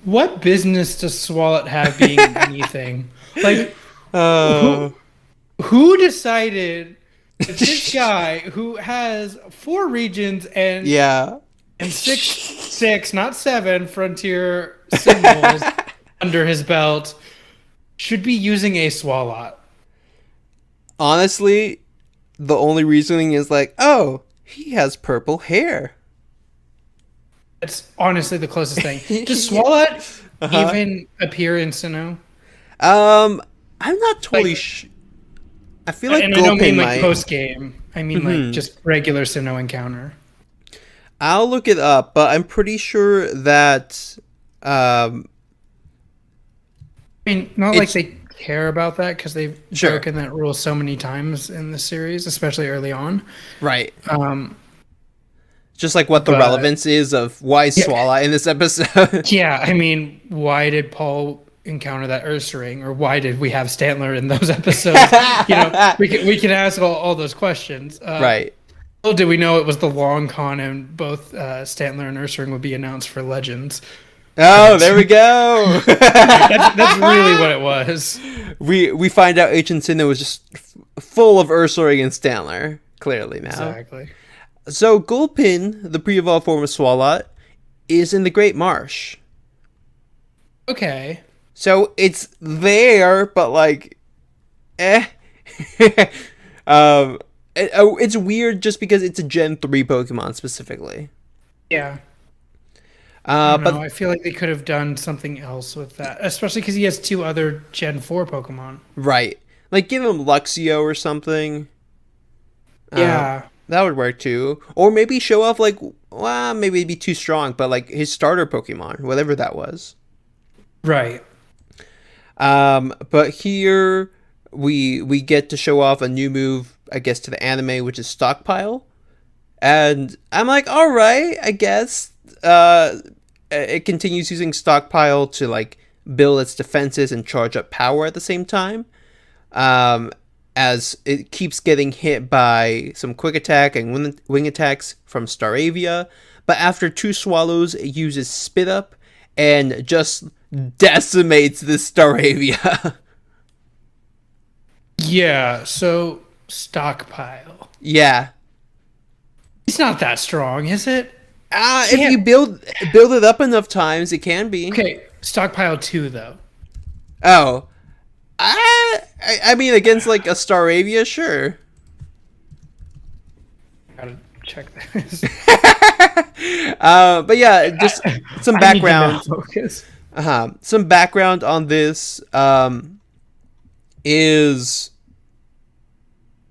What business does Swalot have being anything? Like, who decided that this guy who has 4 regions and six, not 7 frontier symbols under his belt should be using a Swalot? Honestly, the only reasoning is like, oh, he has purple hair. It's honestly the closest thing. Does Swalot even appear in Sinnoh? I'm not totally sure. I feel like, and I don't mean like post game. I mean like just regular Sinnoh encounter. I'll look it up, but I'm pretty sure that. I mean, not like they care about that, because they've broken that rule so many times in the series, especially early on. Right. Just like what the relevance is of why Swala in this episode. Yeah, I mean, why did Paul encounter that Ursaring, or why did we have Stantler in those episodes? We can ask all those questions. Right. Oh, did we know it was the long con and both Stantler and Ursaring would be announced for Legends? Oh, there we go. That's really what it was. We find out Ancient Sinnoh was just full of Ursaring and Stantler, clearly now. Exactly. So Gulpin, the pre-evolved form of Swalot, is in the Great Marsh. Okay. So it's there, but like, eh. It's weird just because it's a Gen 3 Pokemon specifically. Yeah. But I feel like they could have done something else with that, especially because he has 2 other Gen 4 Pokemon. right, like give him Luxio or something. Yeah. That would work too. Or maybe show off like, well, maybe it'd be too strong, but like his starter Pokemon, whatever that was. Right. But here we get to show off a new move, I guess, to the anime, which is Stockpile. And I'm like, all right, I guess. It continues using Stockpile to like build its defenses and charge up power at the same time. As it keeps getting hit by some quick attack and wing attacks from Staravia. But after 2 swallows, it uses Spit Up and just decimates this Staravia. Yeah. So Stockpile. Yeah. It's not that strong, is it? If you build it up enough times, it can be. Okay. Stockpile 2 though. Oh. I mean, against like a Staravia, sure. Gotta check this. But yeah, just some background. Some background on this is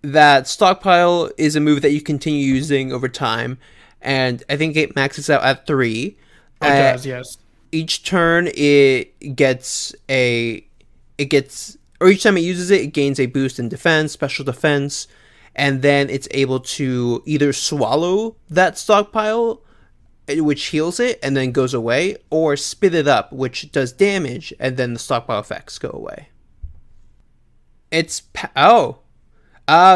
that Stockpile is a move that you continue using over time, and I think it maxes out at 3. It does, yes. Each turn it gets, or each time it uses it, it gains a boost in defense, special defense, and then it's able to either swallow that Stockpile, which heals it and then goes away, or spit it up, which does damage, and then the Stockpile effects go away.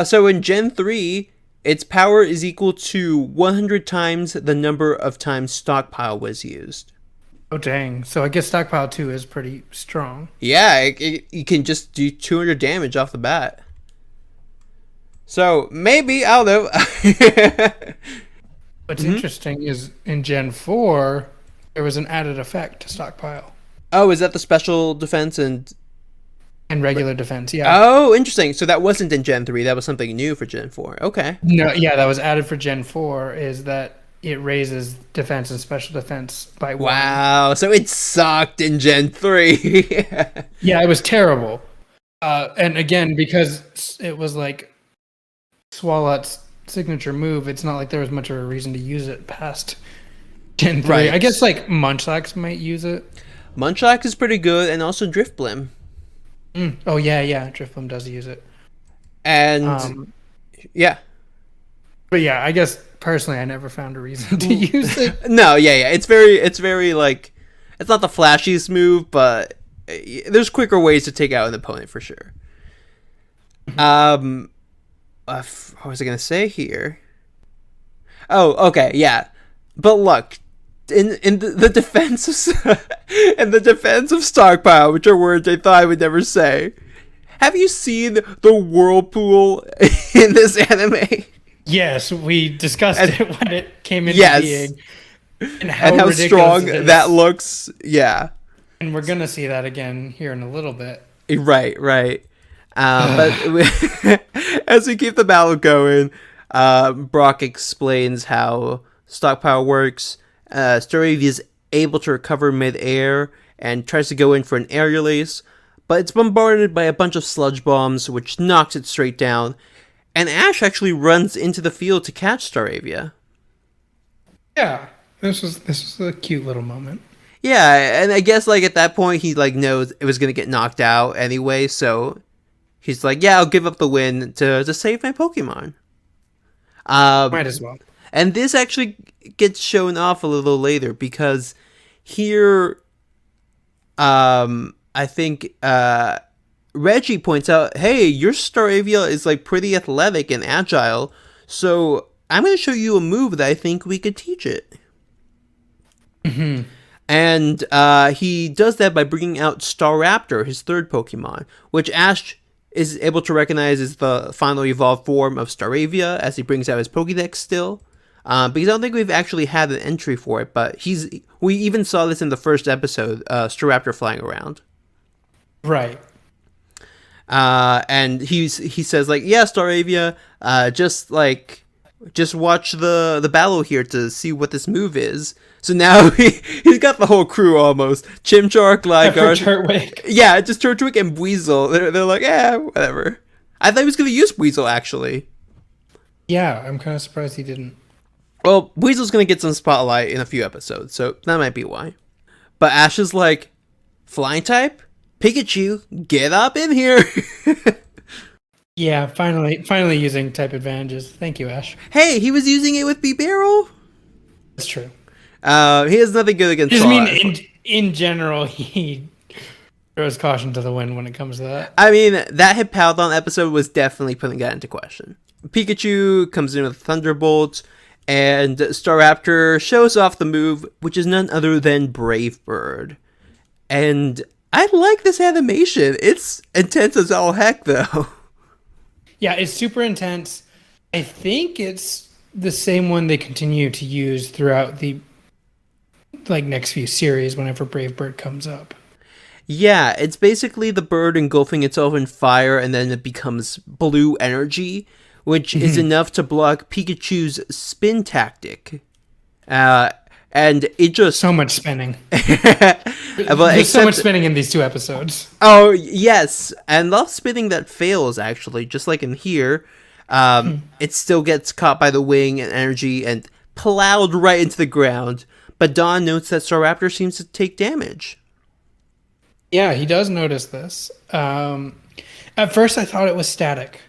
So in Gen 3, its power is equal to 100 times the number of times Stockpile was used. Oh, dang. So I guess Stockpile 2 is pretty strong. Yeah, you can just do 200 damage off the bat. So maybe, I don't know. What's interesting is in Gen 4, there was an added effect to Stockpile. Oh, is that the special defense and regular defense, yeah. Oh, interesting. So that wasn't in Gen 3. That was something new for Gen 4. Okay. No, yeah, that was added for Gen 4, is that it raises defense and special defense by 1. Wow. So it sucked in Gen 3. Yeah, it was terrible. And again, because it was like Swalot's signature move, it's not like there was much of a reason to use it past Gen 3. Right. I guess like Munchlax might use it. Munchlax is pretty good, and also Driftblim. Oh, yeah. Driftblim does use it. And, yeah. But yeah, I guess personally I never found a reason to use it. No, yeah. It's very, like, it's not the flashiest move, but there's quicker ways to take out an opponent for sure. What was I going to say here? Oh, okay, yeah. But look, in the defense of Stockpile, which are words I thought I would never say. Have you seen the whirlpool in this anime? Yes, we discussed it when it came into being. And how strong that looks. Yeah. And we're going to see that again here in a little bit. Right. But as we keep the battle going, Brock explains how Stockpile works. Staravia is able to recover mid-air and tries to go in for an air release, but it's bombarded by a bunch of sludge bombs, which knocks it straight down. And Ash actually runs into the field to catch Staravia. Yeah, this was a cute little moment. Yeah, and I guess like at that point he like knows it was gonna get knocked out anyway, so he's like, "Yeah, I'll give up the win to save my Pokemon." Might as well. And this actually gets shown off a little later because here, I think Reggie points out, "Hey, your Staravia is like pretty athletic and agile, so I'm going to show you a move that I think we could teach it. And he does that by bringing out Staraptor, his third Pokemon, which Ash is able to recognize as the final evolved form of Staravia as he brings out his Pokédex still. Because I don't think we've actually had an entry for it, but we even saw this in the first episode, Staraptor flying around. Right. And he says, like, yeah, Staravia, just watch the battle here to see what this move is. So now he's got the whole crew almost. Chimchar, Gligar. Turtwig. Yeah, just Turtwig and Weasel. They're like, whatever. I thought he was going to use Weasel, actually. Yeah, I'm kind of surprised he didn't. Well, Weasel's going to get some spotlight in a few episodes, so that might be why. But Ash is like, flying type? Pikachu, get up in here. Yeah, finally using type advantages. Thank you, Ash. Hey, he was using it with B-Barrel. That's true. He has nothing good against I Saw. mean, in general, he throws caution to the wind when it comes to that. I mean, that Hippowdon episode was definitely putting that into question. Pikachu comes in with Thunderbolt, and Staraptor shows off the move, which is none other than Brave Bird. And I like this animation. It's intense as all heck, though. Yeah, it's super intense. I think it's the same one they continue to use throughout the next few series whenever Brave Bird comes up. Yeah, it's basically the bird engulfing itself in fire, and then it becomes blue energy, which is enough to block Pikachu's spin tactic. And it just... So much spinning. Well, There's so much spinning in these two episodes. Oh, yes. And love spinning that fails, actually. Just like in here, it still gets caught by the wing and energy and plowed right into the ground. But Dawn notes that Staraptor seems to take damage. Yeah, he does notice this. At first, I thought it was static.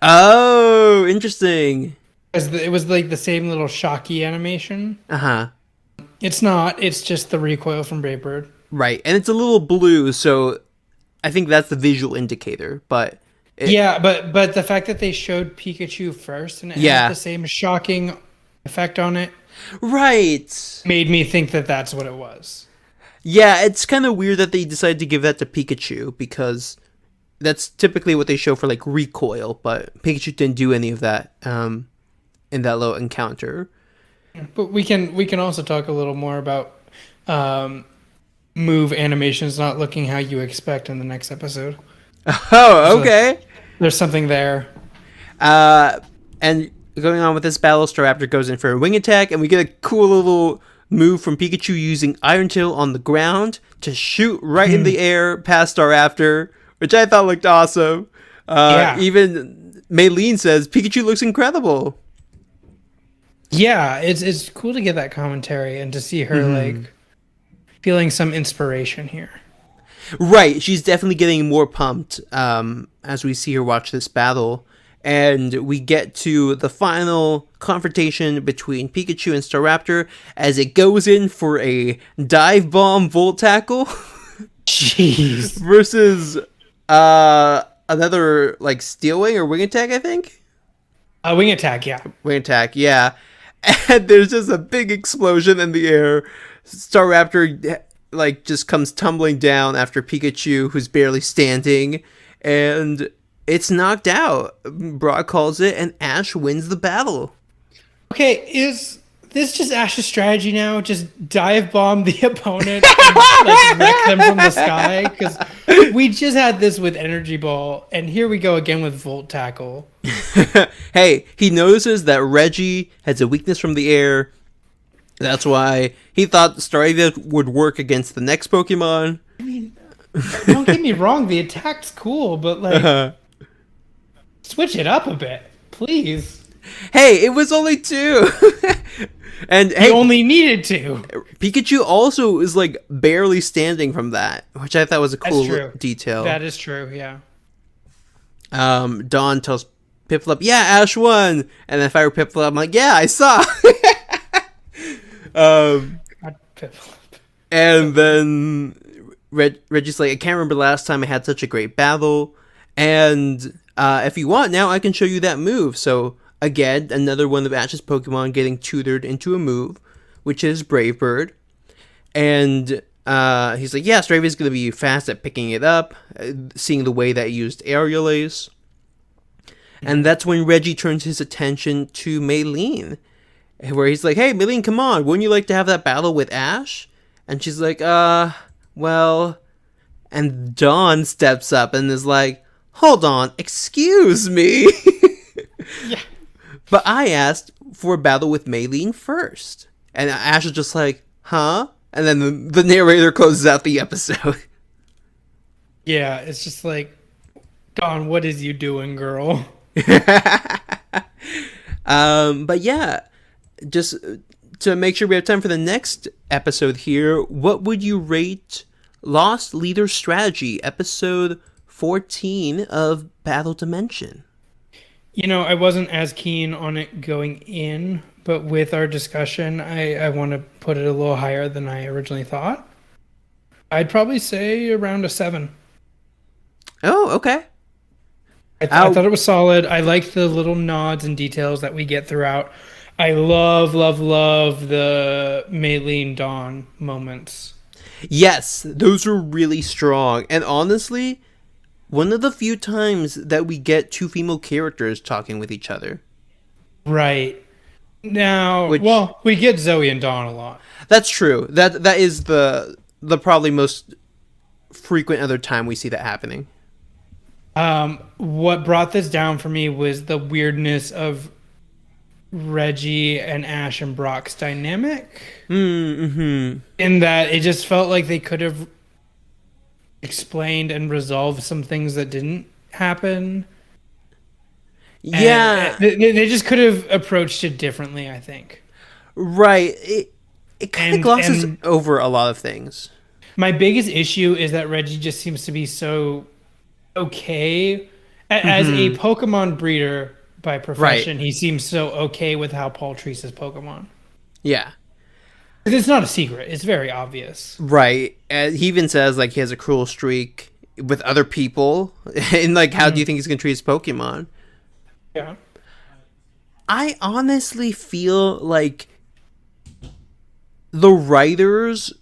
Oh, interesting. It was like the same little shocky animation. Uh-huh. It's not. It's just the recoil from Brave Bird. Right. And it's a little blue, so I think that's the visual indicator. But yeah, but the fact that they showed Pikachu first and it had the same shocking effect on it, right, made me think that that's what it was. Yeah, it's kind of weird that they decided to give that to Pikachu, because that's typically what they show for like recoil, but Pikachu didn't do any of that in that little encounter. But we can also talk a little more about move animations not looking how you expect in the next episode. Oh, okay. There's something there. And going on with this battle, Staraptor goes in for a wing attack, and we get a cool little move from Pikachu using Iron Tail on the ground to shoot right in the air past Staraptor, which I thought looked awesome. Even Maylene says Pikachu looks incredible. Yeah, it's cool to get that commentary and to see her like feeling some inspiration here. Right, she's definitely getting more pumped as we see her watch this battle. And we get to the final confrontation between Pikachu and Staraptor as it goes in for a dive bomb volt tackle. Jeez. Versus another like steel wing or wing attack, I think. Wing attack, yeah. Wing attack, yeah. And there's just a big explosion in the air. Staraptor like just comes tumbling down after Pikachu, who's barely standing, and it's knocked out. Brock calls it, and Ash wins the battle. Okay, is this just Ash's strategy now? Just dive bomb the opponent and like wreck them from the sky? Because we just had this with Energy Ball, and here we go again with Volt Tackle. Hey, he notices that Reggie has a weakness from the air. That's why he thought Staravia would work against the next Pokemon. I mean, don't get me wrong, the attack's cool, but like, switch it up a bit, please. Hey, it was only 2. And he only needed 2. Pikachu also is like barely standing from that, which I thought was a cool detail. That is true, yeah. Dawn tells Piplup, yeah, Ash won. And then if I were Piplup, I'm like, yeah, I saw. And then Reggie's like, I can't remember the last time I had such a great battle. And if you want, now I can show you that move. So again, another one of Ash's Pokemon getting tutored into a move, which is Brave Bird. And he's like, yeah, Stravia's going to be fast at picking it up, seeing the way that it used Aerial Ace. And that's when Reggie turns his attention to Maylene, where he's like, hey, Maylene, come on, wouldn't you like to have that battle with Ash? And she's like, well... And Dawn steps up and is like, hold on, excuse me. Yeah. But I asked for a battle with Maylene first. And Ash is just like, huh? And then the narrator closes out the episode. Yeah, it's just like, Dawn, what is you doing, girl? But yeah, just to make sure we have time for the next episode here, what would you rate Lost Leader Strategy, episode 14 of Battle Dimension? You know, I wasn't as keen on it going in, but with our discussion, I want to put it a little higher than I originally thought. I'd probably say around a 7. Oh, okay. I thought it was solid. I liked the little nods and details that we get throughout. I love the Maylene Dawn moments. Yes, those are really strong. And honestly, one of the few times that we get two female characters talking with each other. Right. Now, well, we get Zoe and Dawn a lot. That's true. That is the probably most frequent other time we see that happening. What brought this down for me was the weirdness of Reggie and Ash and Brock's dynamic. Mm-hmm. In that it just felt like they could have explained and resolved some things that didn't happen. Yeah. They just could have approached it differently, I think. Right. It kind of glosses over a lot of things. My biggest issue is that Reggie just seems to be so okay. As a Pokemon breeder by profession, he seems so okay with how Paul treats his Pokemon. Yeah. It's not a secret. It's very obvious. Right. And he even says, like, he has a cruel streak with other people. And, like, how do you think he's going to treat his Pokemon? Yeah. I honestly feel like the writers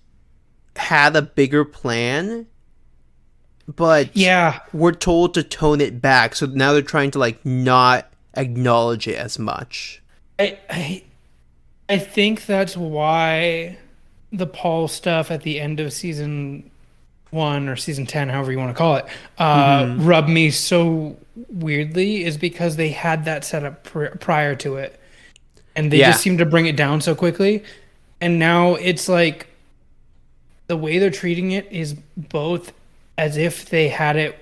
had a bigger plan, but we're told to tone it back. So now they're trying to, like, not acknowledge it as much. I think that's why the Paul stuff at the end of season 1 or season 10, however you want to call it, rubbed me so weirdly, is because they had that set up prior to it. And they just seemed to bring it down so quickly. And now it's like the way they're treating it is both as if they had it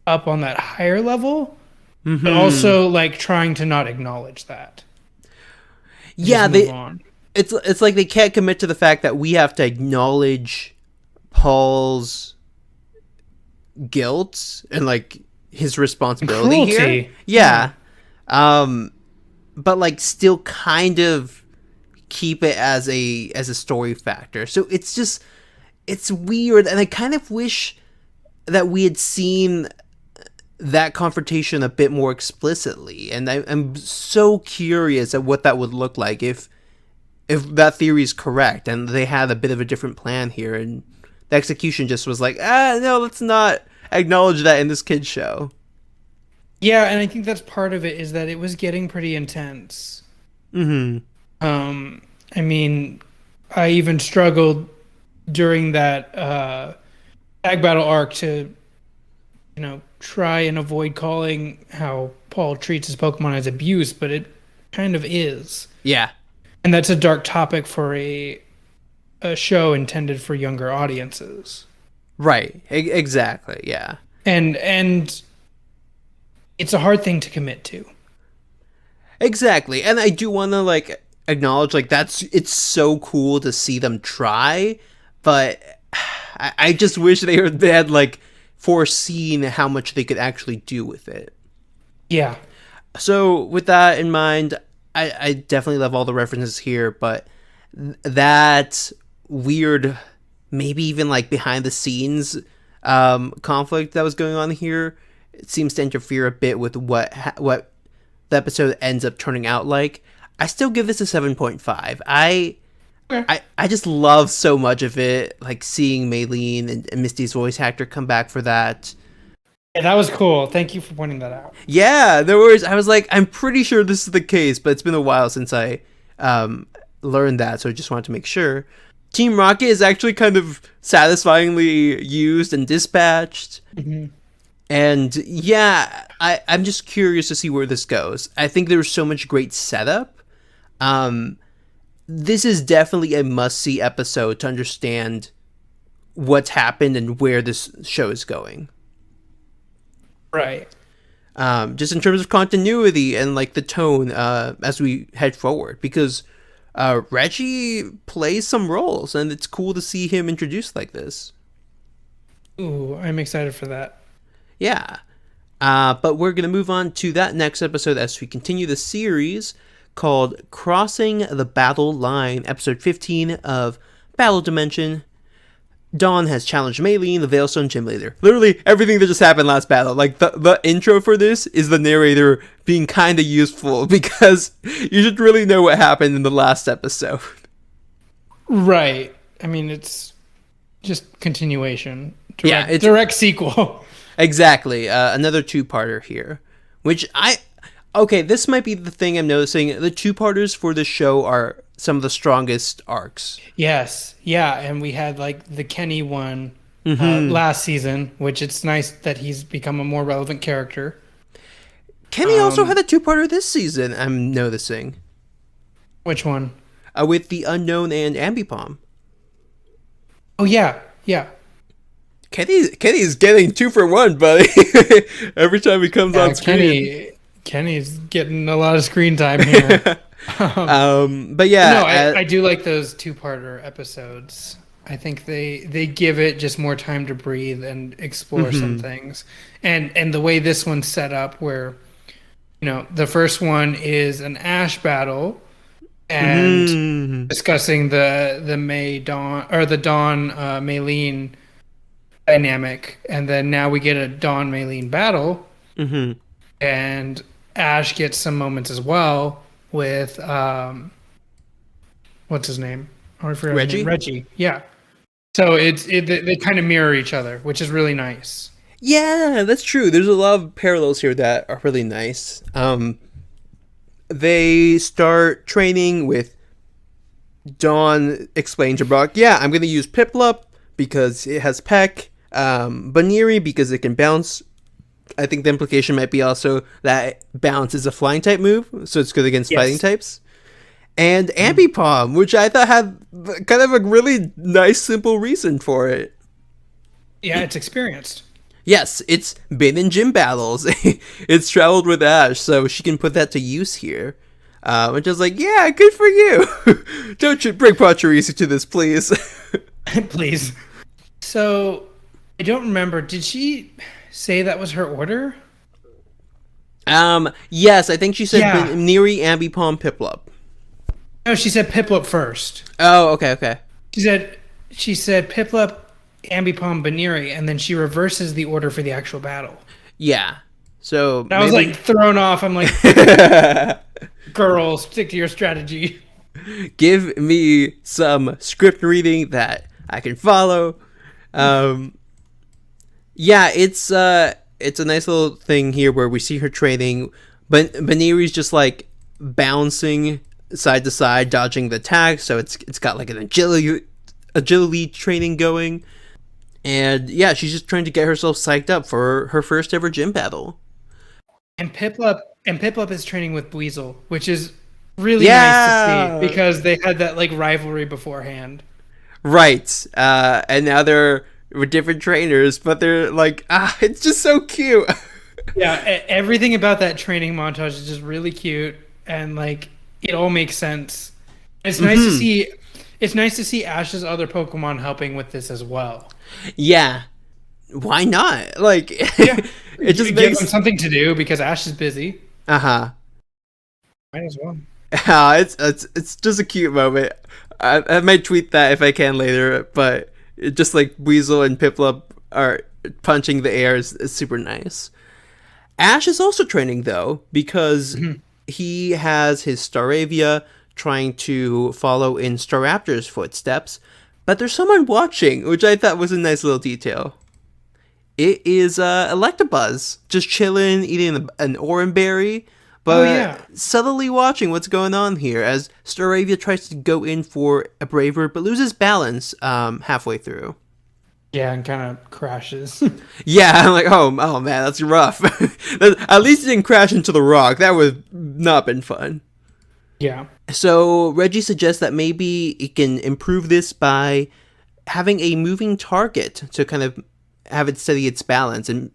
up on that higher level, but also like trying to not acknowledge that. Yeah, it's like they can't commit to the fact that we have to acknowledge Paul's guilt and like his responsibility here. Yeah. But like still kind of keep it as a story factor. So it's weird, and I kind of wish that we had seen that confrontation a bit more explicitly, and I'm so curious at what that would look like if that theory is correct and they had a bit of a different plan here, and the execution just was like, no, let's not acknowledge that in this kid's show. Yeah, and I think that's part of it, is that it was getting pretty intense. I mean, I even struggled during that tag battle arc to, try and avoid calling how Paul treats his Pokemon as abuse, but it kind of is. Yeah. And that's a dark topic for a show intended for younger audiences. Right. Exactly. Yeah. And it's a hard thing to commit to. Exactly. And I do want to like acknowledge like it's so cool to see them try, but I just wish they had like foreseen how much they could actually do with it. Yeah. So with that in mind, I definitely love all the references here, but that weird, maybe even like behind the scenes conflict that was going on here, it seems to interfere a bit with what the episode ends up turning out like, I still give this a 7.5. I just love so much of it, like seeing Maylene and Misty's voice actor come back for that. Yeah, that was cool. Thank you for pointing that out. Yeah, there was. I was like, I'm pretty sure this is the case, but it's been a while since I learned that, so I just wanted to make sure. Team Rocket is actually kind of satisfyingly used and dispatched. Mm-hmm. And yeah, I'm just curious to see where this goes. I think there was so much great setup. This is definitely a must-see episode to understand what's happened and where this show is going. Right. Just in terms of continuity and like the tone as we head forward, because Reggie plays some roles, and it's cool to see him introduced like this. Ooh, I'm excited for that. Yeah. But we're going to move on to that next episode as we continue the series called Crossing the Battle Line, episode 15 of Battle Dimension. Dawn has challenged Maylene, the Veilstone gym leader. Literally everything that just happened last battle. Like the intro for this is the narrator being kind of useful because you should really know what happened in the last episode. Right. I mean, it's just continuation. It's direct sequel. Exactly. Another two-parter here, which okay, this might be the thing I'm noticing. The two-parters for this show are some of the strongest arcs. Yes. Yeah. And we had like the Kenny one last season, which it's nice that he's become a more relevant character. Kenny also had a two-parter this season, I'm noticing. Which one? With the Unknown and Ambipom. Oh, yeah. Yeah. Kenny's getting 2 for 1, buddy. Every time he comes on screen. Kenny's getting a lot of screen time here. But yeah, no, I do like those two-parter episodes. I think they give it just more time to breathe and explore some things. And the way this one's set up, where the first one is an Ash battle and discussing the Dawn Maylene dynamic, and then now we get a Dawn Maylene battle, and Ash gets some moments as well with what's his name? Oh, I forgot Reggie. Reggie, yeah. So they kind of mirror each other, which is really nice. Yeah, that's true. There's a lot of parallels here that are really nice. They start training with Dawn explaining to Brock, yeah, I'm going to use Piplup because it has Peck, Baniri because it can bounce. I think the implication might be also that bounce is a flying type move, so it's good against fighting types. And Ambipom, which I thought had kind of a really nice, simple reason for it. Yeah, it's experienced. Yes, it's been in gym battles. It's traveled with Ash, so she can put that to use here. Which is like, yeah, good for you. Don't you bring Pachirisu to this, please. Please. So, I don't remember. Did she say that was her order? Yes, I think she said Neri, Ambipom, Piplup. No, she said Piplup first. Oh, okay. She said Piplup, Ambipom, Baniri, and then she reverses the order for the actual battle. Yeah. So I was like thrown off. I'm like, girl, stick to your strategy. Give me some script reading that I can follow. Yeah, it's a nice little thing here where we see her training, but Baniri's just like bouncing side to side, dodging the attack, so it's got like an agility training going. And yeah, she's just trying to get herself psyched up for her first ever gym battle. And Piplup is training with Weasel, which is really nice to see because they had that like rivalry beforehand. Right. And now they're with different trainers, but they're like, it's just so cute. Yeah, everything about that training montage is just really cute, and like it all makes sense. It's nice to see. It's nice to see Ash's other Pokemon helping with this as well. Yeah, why not? Like, it just give them something to do because Ash is busy. Might as well. It's just a cute moment. I might tweet that if I can later, but just like Weasel and Piplup are punching the air is super nice. Ash is also training though, because Mhm. he has his Staravia trying to follow in Staraptor's footsteps, but there's someone watching, which I thought was a nice little detail. It is Electabuzz, just chilling, eating an oranberry, Oh but yeah. subtly watching what's going on here as Staravia tries to go in for a braver, but loses balance halfway through. Yeah, and kind of crashes. Yeah, I'm like, oh man, that's rough. At least it didn't crash into the rock. That would not been fun. Yeah. So Reggie suggests that maybe it can improve this by having a moving target to kind of have it steady its balance, and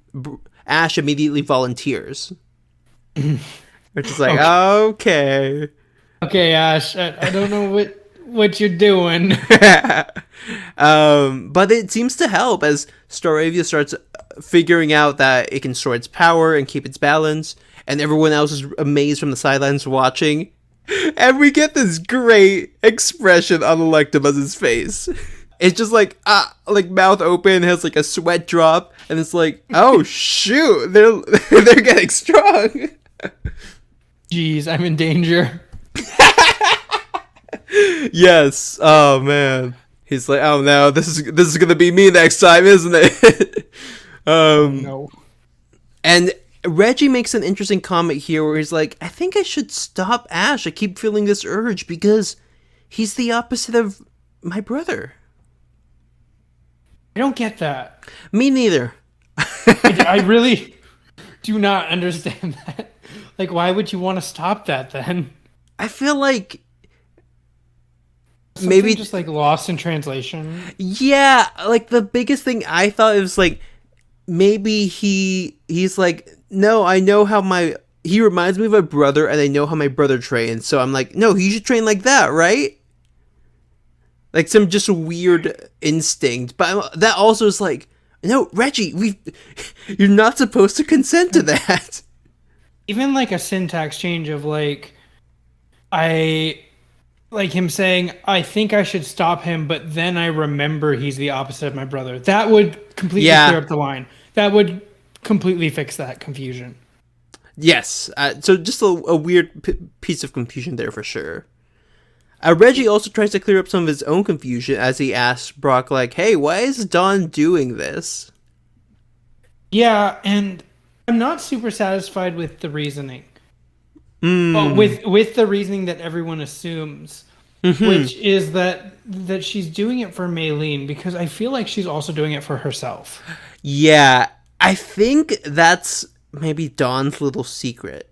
Ash immediately volunteers, which is like, Okay. okay. Okay, Ash. I don't know what you're doing. But it seems to help as Staravia starts figuring out that it can store its power and keep its balance, and everyone else is amazed from the sidelines watching. And we get this great expression on Electabuzz's face. It's just like mouth open, has like a sweat drop, and it's like, oh shoot, they're getting strong. Jeez, I'm in danger. Yes. Oh man. He's like, oh no, this is gonna be me next time, isn't it? No. And Reggie makes an interesting comment here where he's like, I think I should stop Ash. I keep feeling this urge because he's the opposite of my brother. I don't get that. Me neither. I really do not understand that. Like, why would you want to stop that then? I feel like Something maybe just like lost in translation. yeah, like the biggest thing I thought was like maybe he's like, no, I know how my he reminds me of my brother and I know how my brother trains, so I'm like, no, he should train like that, right? Like some just weird instinct. But that also is like, no, Reggie, you're not supposed to consent to that. Even like a syntax change of like, I like him saying, I think I should stop him, but then I remember he's the opposite of my brother. That would completely Yeah. clear up the line. That would completely fix that confusion. Yes. So just a weird piece of confusion there for sure. Reggie also tries to clear up some of his own confusion as he asks Brock, like, hey, why is Dawn doing this? Yeah, and I'm not super satisfied with the reasoning. Well, Mm. with the reasoning that everyone assumes, which is that she's doing it for Maylene, because I feel like she's also doing it for herself. Yeah, I think that's maybe Dawn's little secret.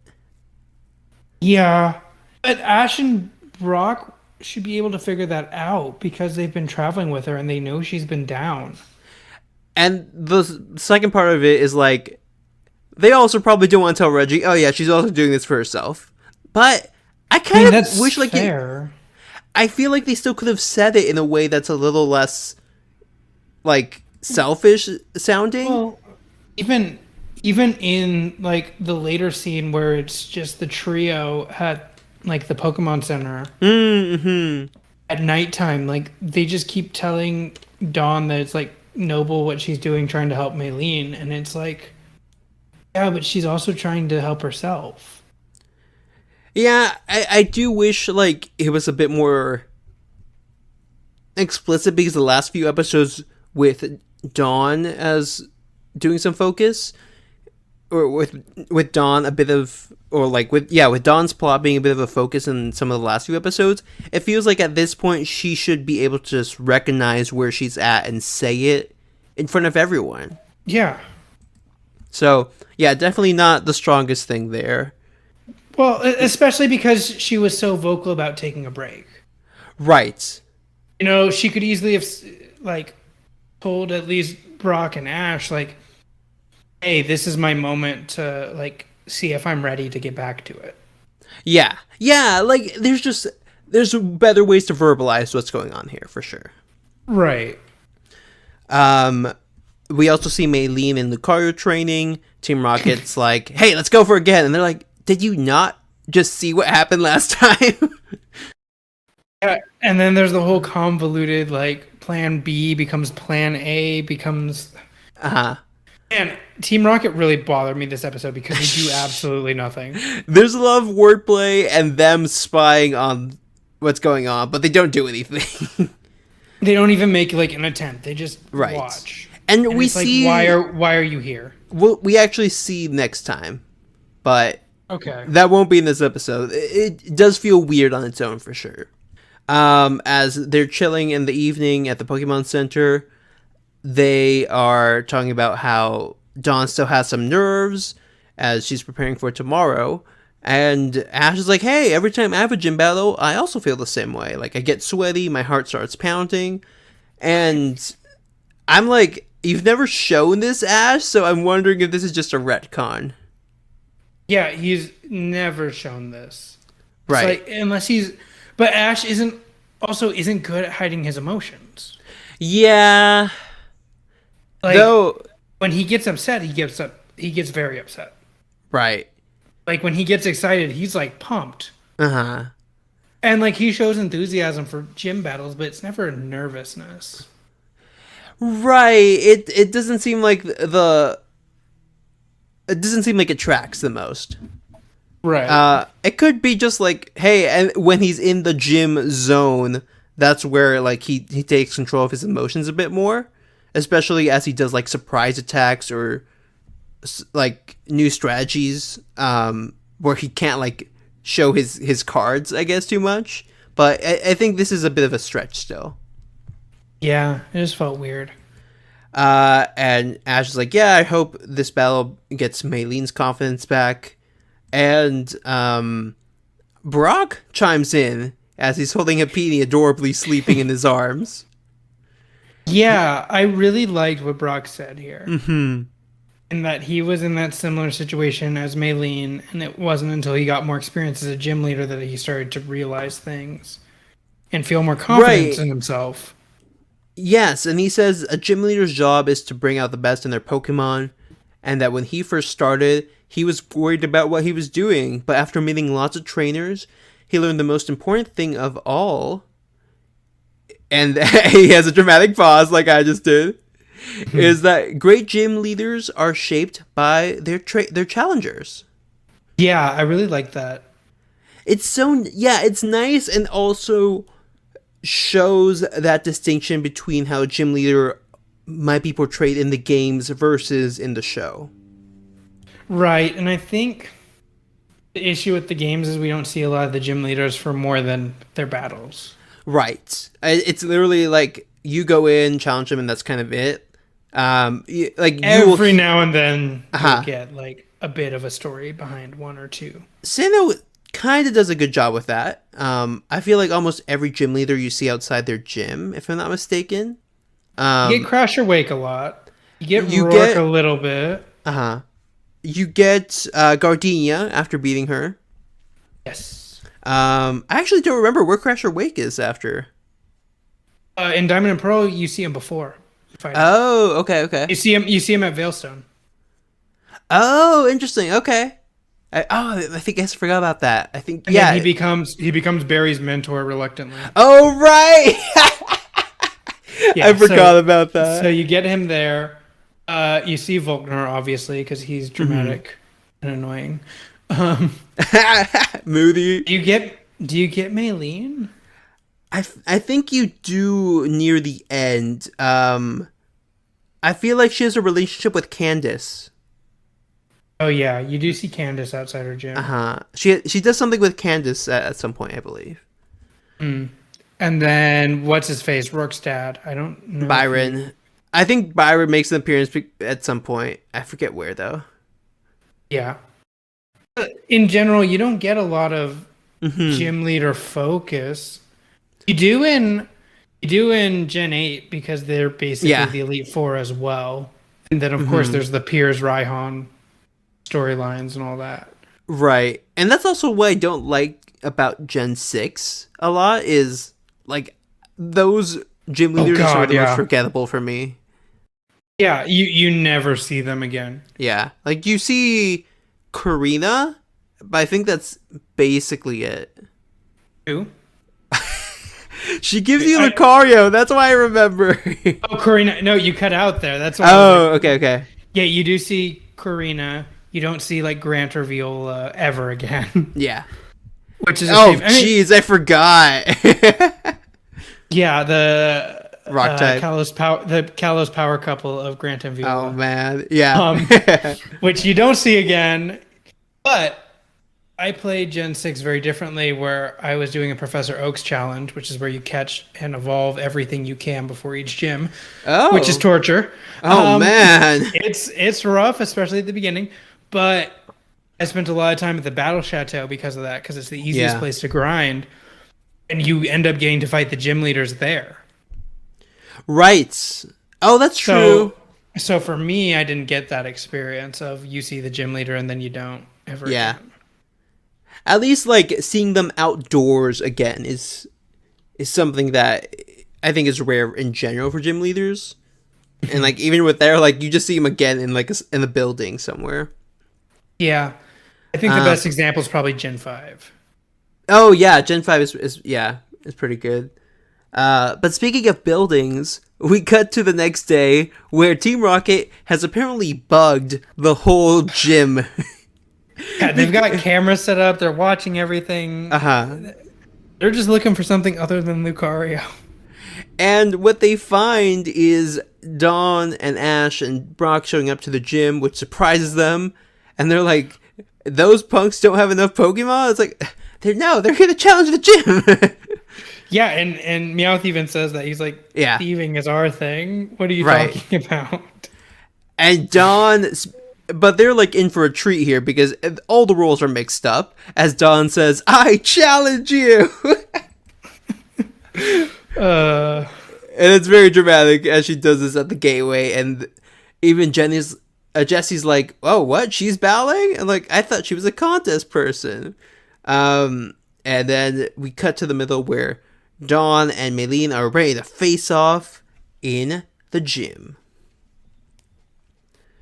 Yeah, but Ash and Brock should be able to figure that out because they've been traveling with her and they know she's been down. And the second part of it is like, they also probably don't want to tell Reggie, oh yeah, she's also doing this for herself. But I I kind mean, of that's wish like fair. I feel like they still could have said it in a way that's a little less like selfish sounding. Well, even even in like the later scene where it's just the trio at like the Pokemon Center Mm-hmm. at nighttime, like they just keep telling Dawn that it's like noble what she's doing trying to help Maylene, and it's like, yeah, but she's also trying to help herself. Yeah, I do wish like it was a bit more explicit because the last few episodes with Dawn as doing some focus, or with Dawn a bit of, or like with Dawn's plot being a bit of a focus in some of the last few episodes, it feels like at this point she should be able to just recognize where she's at and say it in front of everyone. Yeah. So yeah, definitely not the strongest thing there. Well, especially because she was so vocal about taking a break. Right. You know, she could easily have like told at least Brock and Ash like, "Hey, this is my moment to like see if I'm ready to get back to it." Yeah. Yeah, like there's better ways to verbalize what's going on here for sure. Right. We also see Maylene and Lucario training. Team Rocket's like, hey, let's go for it again. And they're like, did you not just see what happened last time? Yeah, and then there's the whole convoluted like plan B becomes plan A becomes Uh-huh. And Team Rocket really bothered me this episode because they do absolutely nothing. There's a lot of wordplay and them spying on what's going on, but they don't do anything. They don't even make like an attempt. They just Right. watch. And we it's see like, why are you here? we actually see next time, but Okay. that won't be in this episode. It does feel weird on its own for sure. As they're chilling in the evening at the Pokemon Center, they are talking about how Dawn still has some nerves as she's preparing for tomorrow. And Ash is like, hey, every time I have a gym battle, I also feel the same way. Like, I get sweaty, my heart starts pounding. And I'm like, you've never shown this, Ash, so I'm wondering if this is just a retcon. Yeah, he's never shown this. It's Right. like, unless he's, but Ash isn't good at hiding his emotions. Yeah. Like Though, when he gets upset, he gets very upset. right. Like when he gets excited, he's like pumped. Uh-huh. And like he shows enthusiasm for gym battles, but it's never nervousness. Right. It doesn't seem like it doesn't seem like it tracks the most. Right. It could be just like, hey, and when he's in the gym zone, that's where like he takes control of his emotions a bit more, especially as he does like surprise attacks or like new strategies where he can't like show his cards, I guess, too much. But I think this is a bit of a stretch still. Yeah, it just felt weird. And Ash is like, yeah, I hope this battle gets Maylene's confidence back. And Brock chimes in as he's holding Happini adorably sleeping in his arms. Yeah, I really liked what Brock said here. Mm-hmm. And that he was in that similar situation as Maylene, and it wasn't until he got more experience as a gym leader that he started to realize things and feel more confidence in himself. Yes, and he says a gym leader's job is to bring out the best in their Pokemon, and that when he first started, he was worried about what he was doing, but after meeting lots of trainers, he learned the most important thing of all. And he has a dramatic pause, like I just did. Is that great gym leaders are shaped by their challengers. Yeah, I really like that. It's nice, and also shows that distinction between how a gym leader might be portrayed in the games versus in the show. Right, and I think the issue with the games is we don't see a lot of the gym leaders for more than their battles. Right. It's literally like you go in, challenge them, and that's kind of it. Like every now and then you'll get like a bit of a story behind one or two. Sinnoh kind of does a good job with that. I feel like almost every gym leader you see outside their gym, if I'm not mistaken. You get Crasher Wake a lot. You get Rourke a little bit. You get Gardenia after beating her. Yes. I actually don't remember where Crasher Wake is after. In Diamond and Pearl, you see him before. Fighting. Oh, okay. You see him at Veilstone. Oh, interesting. Okay. I think I forgot about that. I think and then he becomes Barry's mentor reluctantly. Oh right. I forgot about that. So you get him there. You see Volkner obviously because he's dramatic and annoying. Moody. Do you get Maylene? I think you do near the end. I feel like she has a relationship with Candace. Oh yeah, you do see Candace outside her gym. She does something with Candace at some point, I believe. And then what's his face? Rourke's dad. I don't know. Byron. I think Byron makes an appearance at some point. I forget where though. Yeah. In general, you don't get a lot of gym leader focus. You do in Gen 8 because they're basically the Elite Four as well. And then of course there's the Piers Raihan storylines and all that. Right. And that's also what I don't like about Gen 6 a lot is like those gym leaders are the most forgettable for me. Yeah, you never see them again. Yeah. Like you see Karina, but I think that's basically it. Who? She gives you Lucario. That's why I remember. Oh, Karina. No, you cut out there. That's why. Oh, okay. Yeah, you do see Karina. You don't see like Grant or Viola ever again, Yeah. which is a Oh, shame. I mean, jeez, I forgot. yeah, the Rock type. Kalos power couple of Grant and Oh, Viola, man. Yeah. um, which you don't see again. But I played Gen 6 very differently, where I was doing a Professor Oak's challenge, which is where you catch and evolve everything you can before each gym, which is Oh. torture. Oh, man. It's rough, especially at the beginning, but I spent a lot of time at the Battle Chateau because of that, because it's the easiest Yeah. place to grind, and you end up getting to fight the gym leaders there. Right. Oh, that's true. So, so for me, I didn't get that experience of you see the gym leader and then you don't ever Yeah. again. At least, like, seeing them outdoors again is something that I think is rare in general for gym leaders. And, like, even with there, like, you just see them again in, like, in the building somewhere. Yeah, I think the Um, best example is probably Gen 5. oh, yeah, Gen 5 is pretty good. But speaking of buildings, we cut to the next day where Team Rocket has apparently bugged the whole gym. Yeah, they've got cameras set up. They're watching everything. Uh-huh. They're just looking for something other than Lucario. And what they find is Dawn and Ash and Brock showing up to the gym, which surprises them. And they're like, those punks don't have enough Pokemon? It's like, they're here to challenge the gym. Yeah, and Meowth even says that. He's like, Yeah. thieving is our thing. What are you Right. talking about? And Dawn, but they're like in for a treat here because all the rules are mixed up. As Dawn says, I challenge you. Uh, And it's very dramatic as she does this at the gateway. And even Jesse's like, oh, what? She's battling? And like, I thought she was a contest person. And then we cut to the middle where Dawn and Maylene are ready to face off in the gym.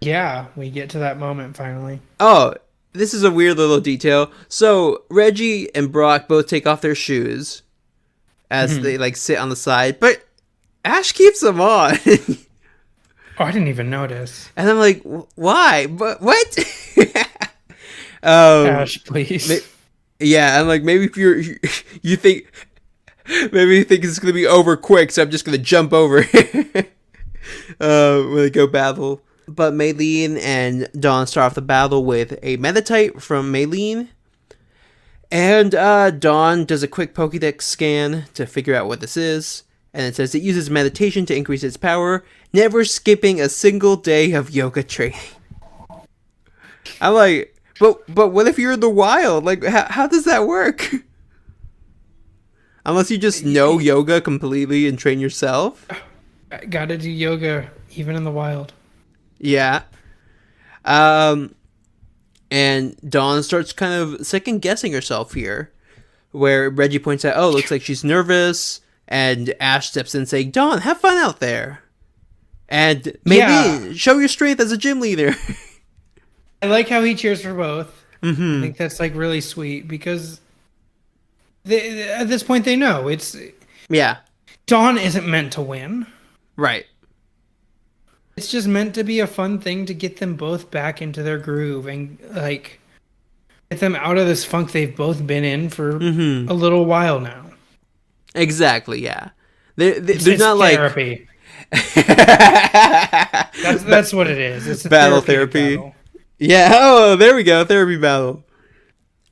yeah, we get to that moment finally. Oh, this is a weird little detail. So Reggie and Brock both take off their shoes as they like sit on the side, but Ash keeps them on. Oh, I didn't even notice. And I'm like, why? But what? Ash, please. Yeah, I'm like, maybe if you think maybe you think it's gonna be over quick, so I'm just gonna jump over when they go battle. But Maylene and Dawn start off the battle with a Meditite from Maylene. And Dawn does a quick Pokédex scan to figure out what this is. And it says it uses meditation to increase its power, never skipping a single day of yoga training. I'm like, but what if you're in the wild? Like, how does that work? Unless you just know yoga completely and train yourself. I gotta do yoga even in the wild. Yeah. And Dawn starts kind of second guessing herself here, where Reggie points out, oh, looks like she's nervous, and Ash steps in saying, Dawn, have fun out there. And maybe show your strength as a gym leader. I like how he cheers for both. Mm-hmm. I think that's like really sweet because at this point they know Yeah, Dawn isn't meant to win. right. It's just meant to be a fun thing to get them both back into their groove and like get them out of this funk they've both been in for a little while now. Exactly, yeah. They're It's not therapy. That's what it is. It's a battle therapy. therapy. Yeah, oh, there we go, therapy battle.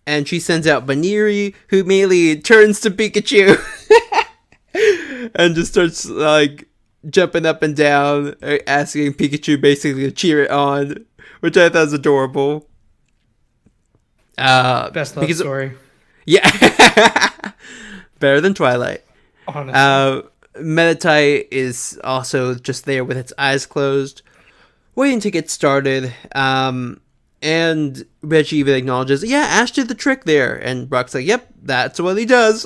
And she sends out Baniri, who immediately turns to Pikachu and just starts like jumping up and down, asking Pikachu basically to cheer it on, which I thought was adorable. Best love story. Yeah. Better than Twilight. Honestly. Meditite is also just there with its eyes closed, waiting to get started. And Reggie even acknowledges, yeah, Ash did the trick there. And Brock's like, yep, that's what he does.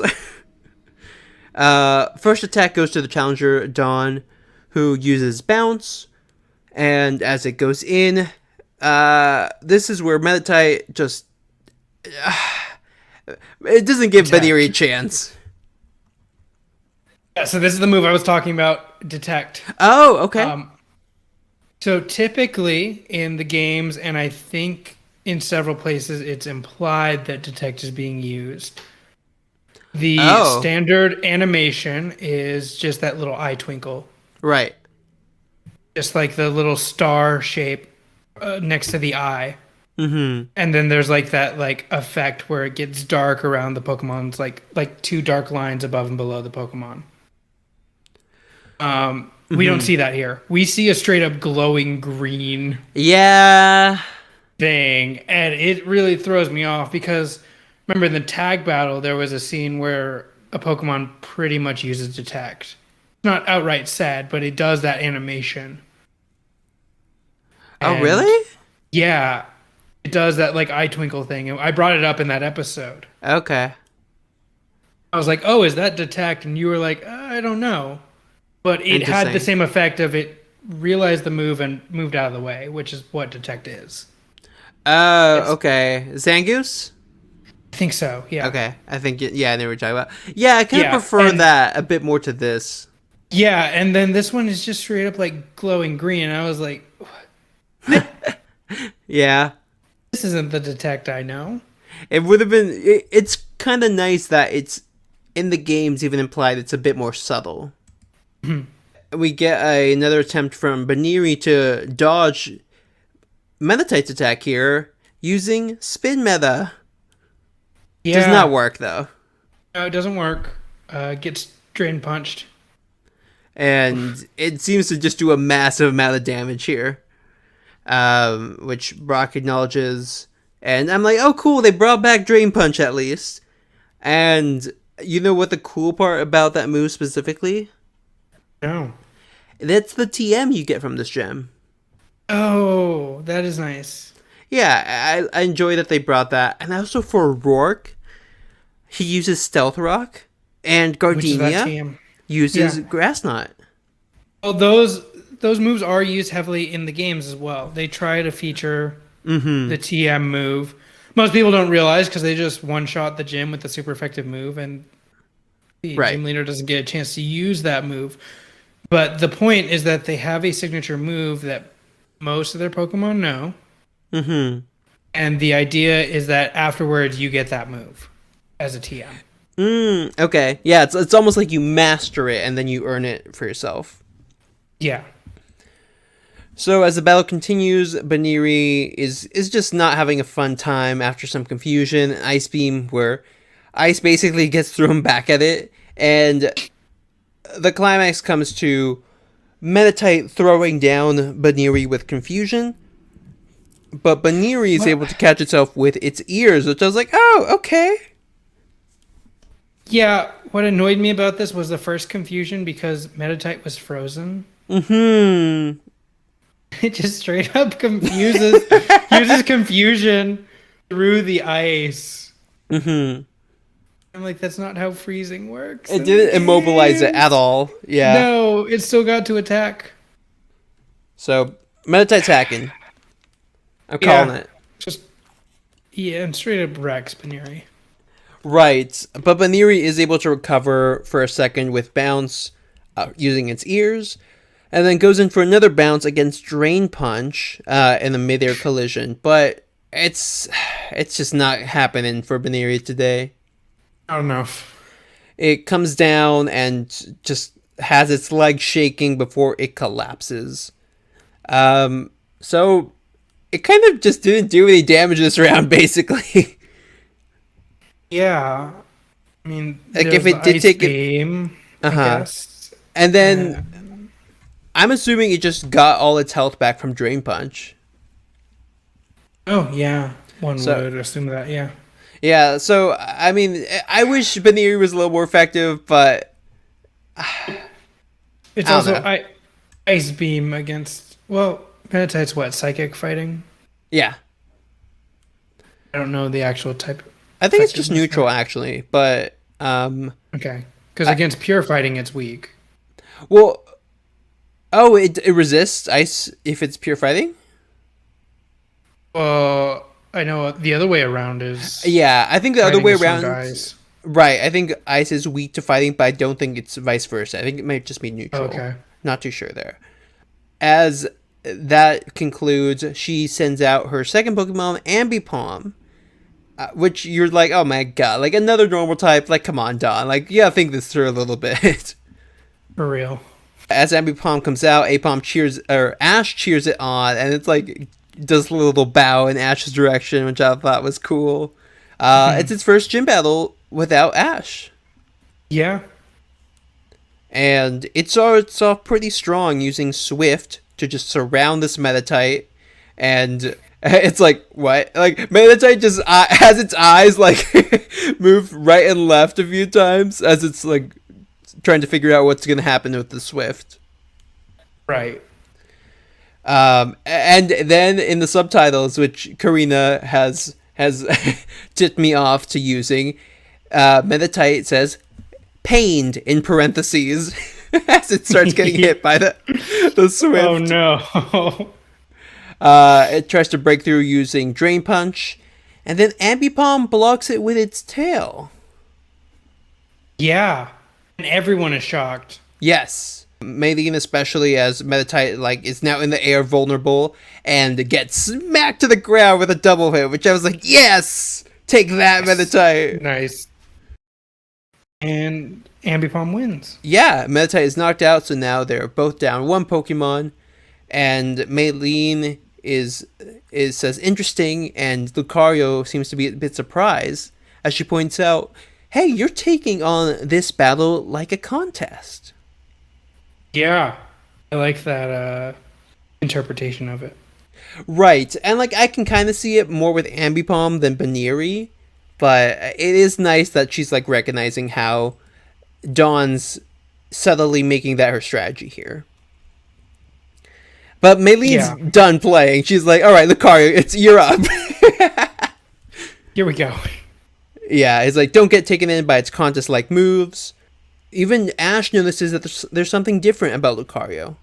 First attack goes to the challenger, Dawn, who uses Bounce. And as it goes in, this is where Meditite just... it doesn't give Baniri a chance. Yeah, so this is the move I was talking about, Detect. Oh, okay. So typically in the games, and I think in several places, it's implied that detect is being used. The Oh, standard animation is just that little eye twinkle, right. just like the little star shape next to the eye. Mm-hmm. And then there's like that like effect where it gets dark around the Pokemon's like two dark lines above and below the Pokemon. We don't Mm-hmm. see that here. We see a straight up glowing green Yeah. thing, and it really throws me off because remember in the tag battle there was a scene where a Pokemon pretty much uses detect. Not outright said, but it does that animation. Oh, And really? yeah, it does that like eye twinkle thing. And I brought it up in that episode. Okay. I was like, "Oh, is that detect?" And you were like, "I don't know." But it had the Interesting. same effect of it realized the move and moved out of the way, which is what detect is. Oh, It's okay. Zangoose? I think so. Yeah. Okay. I think, yeah, I know what you're talking about. Yeah, I kind of Yeah. prefer And that a bit more to this. yeah, and then this one is just straight up like glowing green. And I was like, Yeah. this isn't the detect I know. It would have been. It's kind of nice that it's in the games even implied it's a bit more subtle. We get another attempt from Baniri to dodge Meditite's attack here using spin meta. Does not Yeah. work though. No, it doesn't work. Gets drain punched. And it seems to just do a massive amount of damage here, which Brock acknowledges. And I'm like, oh, cool, they brought back Drain Punch at least. And you know what the cool part about that move specifically? No. That's the TM you get from this gem. Oh, that is nice. Yeah, I enjoy that they brought that. And also for Rourke, he uses Stealth Rock, and Which is that Gardenia team. uses Yeah. Grass Knot. Well, those moves are used heavily in the games as well. They try to feature Mm-hmm. the TM move. Most people don't realize because they just one shot the gym with the super effective move, and the Right. gym leader doesn't get a chance to use that move. But the point is that they have a signature move that most of their Pokemon know, Mm-hmm. and the idea is that afterwards you get that move as a TM. Okay. Yeah, it's almost like you master it and then you earn it for yourself. Yeah. So as the battle continues, Baniri is just not having a fun time after some confusion. Ice Beam, where ice basically gets thrown back at it, and the climax comes to Meditite throwing down Baniri with confusion. But Baniri is What? able to catch itself with its ears, which I was like, oh, okay. Yeah, what annoyed me about this was the first confusion because Meditite was frozen. Mm-hmm. It just straight up confuses uses confusion through the ice. Mm-hmm. I'm like, that's not how freezing works. It in the didn't immobilize it at games. all. Yeah. No, it still got to attack. So Meditite's hacking. I'm calling Yeah, it. just yeah, and straight up Rex Paneri. Right, but Baniri is able to recover for a second with bounce using its ears, and then goes in for another bounce against Drain Punch in a midair collision. But it's just not happening for Baniri today. I don't know. It comes down and just has its leg shaking before it collapses. So it kind of just didn't do any damage this round, basically. Yeah, I mean, Like there's if the it did ice take it, beam, uh I huh, guess. and then And I'm assuming it just got all its health back from Drain Punch. oh yeah, one So would assume that. Yeah, yeah, so I mean, I wish Baniri was a little more effective, but it's I don't also know. ice beam against. Well, Meditite's what psychic fighting. Yeah, I don't know the actual type I think it's just effectiveness. neutral actually. But Okay, because I, against pure fighting, it's weak. well, oh, it resists ice if it's pure fighting. I know the other way around is Yeah, I think the other fighting way is strong to around. ice. Right, I think ice is weak to fighting, but I don't think it's vice versa. I think it might just be neutral. Okay. Not too sure there. As that concludes. She sends out her second Pokemon, Ambipom, which you're like, oh my god, like another normal type. Like, come on, Dawn. Like, you gotta think this through a little bit. For real. As Ambipom comes out, Ash cheers it on, and it's like does a little bow in Ash's direction, which I thought was cool. It's its first gym battle without Ash. Yeah. And it starts off pretty strong using Swift to just surround this Meditite. And it's like, what? Like, Meditite just has its eyes, like, move right and left a few times as it's, like, trying to figure out what's going to happen with the Swift. Right. And then in the subtitles, which Karina has tipped me off to using, Meditite says, pained in parentheses as it starts getting hit by the Swift. Oh no. It tries to break through using Drain Punch, and then Ambipom blocks it with its tail. Yeah. And everyone is shocked. Yes. Maylene, especially, as Meditite like is now in the air vulnerable and gets smacked to the ground with a double hit, which I was like, yes! Take that, Meditite! Nice. And Ambipom wins. Yeah, Meditite is knocked out, so now they're both down one Pokemon, and Maylene says interesting, and Lucario seems to be a bit surprised as she points out, hey, you're taking on this battle like a contest. Yeah. I like that interpretation of it. Right, and like I can kind of see it more with Ambipom than Baneri, but it is nice that she's like recognizing how Dawn's subtly making that her strategy here. But Maylene's done playing. She's like, all right, Lucario, you're up. Here we go. Yeah, it's like, don't get taken in by its contest-like moves. Even Ash notices that there's something different about Lucario.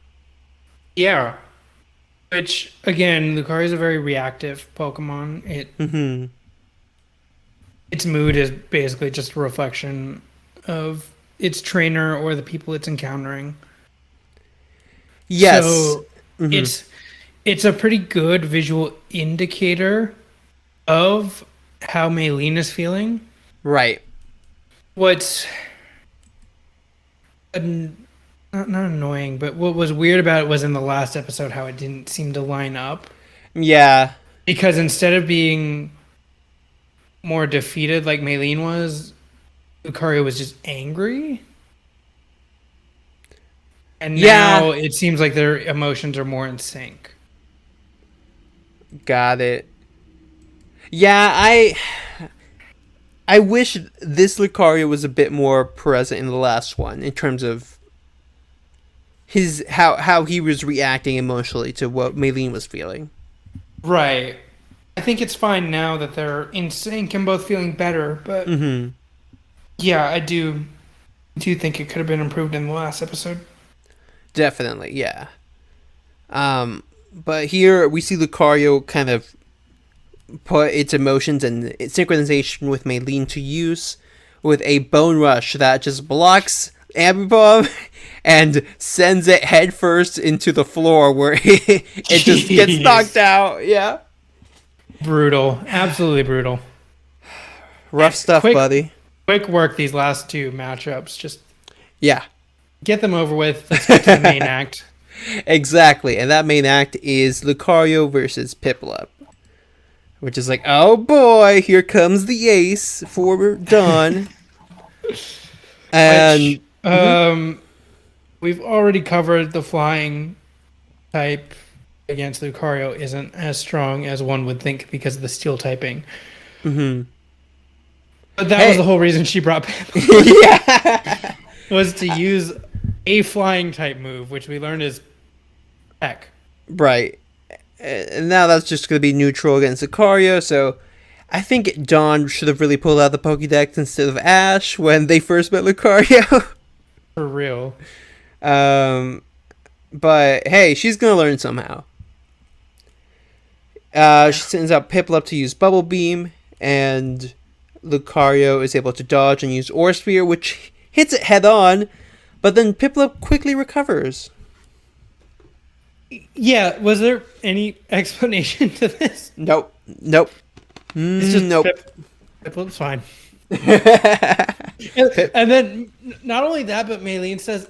Yeah. Which, again, Lucario is a very reactive Pokemon. Its mood is basically just a reflection of its trainer or the people it's encountering. Yes. So it's a pretty good visual indicator of how Maylene is feeling. Right. What's not annoying, but what was weird about it was in the last episode how it didn't seem to line up. Yeah. Because instead of being more defeated like Maylene was, Lucario was just angry. And now it seems like their emotions are more in sync. Got it. Yeah, I wish this Lucario was a bit more present in the last one in terms of his how he was reacting emotionally to what Maylene was feeling. Right. I think it's fine now that they're in sync and both feeling better, but yeah, I do think it could have been improved in the last episode. Definitely, yeah. But here we see Lucario kind of put its emotions and its synchronization with Maylene to use with a Bone Rush that just blocks Ambipom and sends it headfirst into the floor where it just gets knocked out. Yeah. Brutal. Absolutely brutal. Rough stuff, buddy. Quick work these last two matchups. Just get them over with. Let's get to the main act. Exactly. And that main act is Lucario versus Piplup. Which is like, oh boy, here comes the ace for Dawn. And we've already covered the flying type against Lucario isn't as strong as one would think because of the steel typing. But that was the whole reason she brought Piplup. Was to use a flying type move, which we learned is Peck. Right. And now that's just going to be neutral against Lucario, so I think Dawn should have really pulled out the Pokédex instead of Ash when they first met Lucario. For real. But hey, she's going to learn somehow. She sends out Piplup to use Bubble Beam, and Lucario is able to dodge and use Aura Sphere, which hits it head on, but then Piplup quickly recovers. Yeah, was there any explanation to this? Nope. Nope. It's just Nope. Piplop's fine. Pip- And then not only that, but Maylene says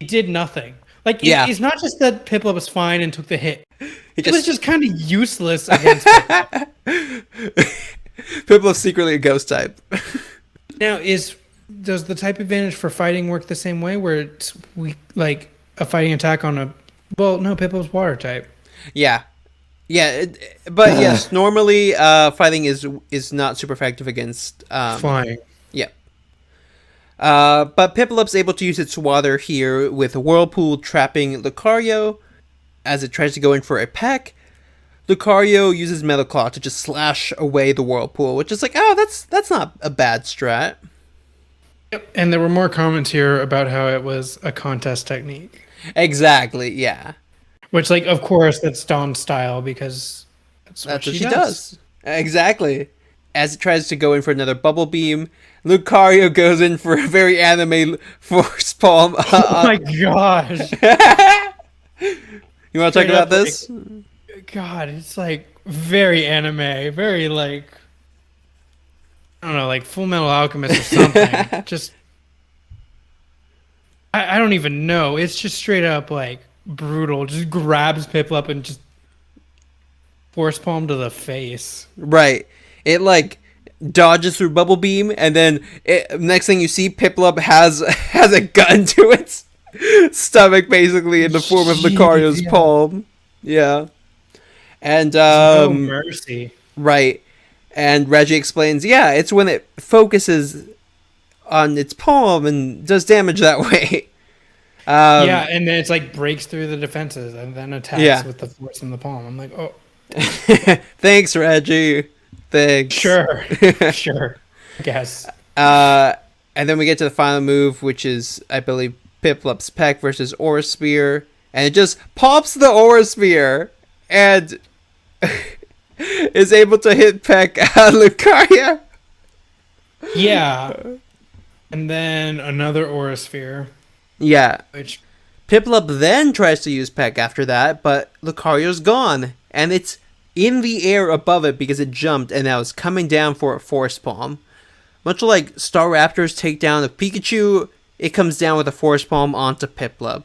he did nothing. Like Yeah. it's not just that Piplup was fine and took the hit. It Was just kind of useless against Piplup. Piplup's secretly a ghost type. Now, does the type advantage for fighting work the same way, where it's like a fighting attack on a? Well, no, Piplup's water type. Yeah. Yeah, but yes, normally fighting is not super effective against Flying. Yeah. But Piplup's able to use its water here with a whirlpool trapping Lucario as it tries to go in for a peck. Lucario uses Metal Claw to just slash away the whirlpool, which is like, oh, that's not a bad strat. Yep. And there were more comments here about how it was a contest technique. Exactly, yeah. Which, like, of course, that's Dawn's style because that's what she does. Exactly. As it tries to go in for another bubble beam, Lucario goes in for a very anime force palm. Oh my gosh. You want to talk about this? God, it's like very anime, very like, I don't know, like Full Metal Alchemist or something. Just, I don't even know. It's just straight up like brutal. Just grabs Piplup and just force palm to the face. Right. It like dodges through bubble beam, and then next thing you see, Piplup has a gun to its stomach, basically in the form of Lucario's palm. Yeah. And no mercy. Right. And Reggie explains, yeah, it's when it focuses on its palm and does damage that way. Yeah, and then it's like breaks through the defenses and then attacks with the force in the palm. I'm like, oh. Thanks, Reggie. Thanks. Sure. Sure. I guess. And then we get to the final move, which is, I believe, Piplup's Peck versus Aura Spear. And it just pops the Aura Spear and is able to hit Peck on Lucario. Yeah. And then another Aura Sphere. Yeah. Which Piplup then tries to use Peck after that, but Lucario's gone. And it's in the air above it because it jumped and now it's coming down for a Force Palm. Much like Staraptor's takedown of Pikachu, it comes down with a Force Palm onto Piplup.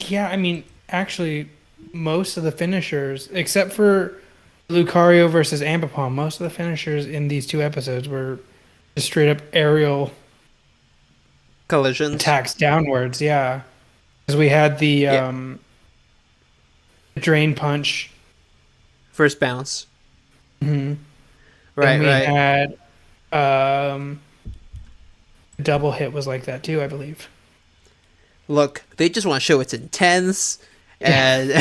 Yeah, I mean, actually, most of the finishers, except for Lucario versus Ambipom, most of the finishers in these two episodes were just straight up aerial collisions. Attacks downwards, yeah. Because we had the Drain Punch. First bounce. Mm-hmm. Right, and we right. had double hit was like that too, I believe. Look, they just want to show it's intense, and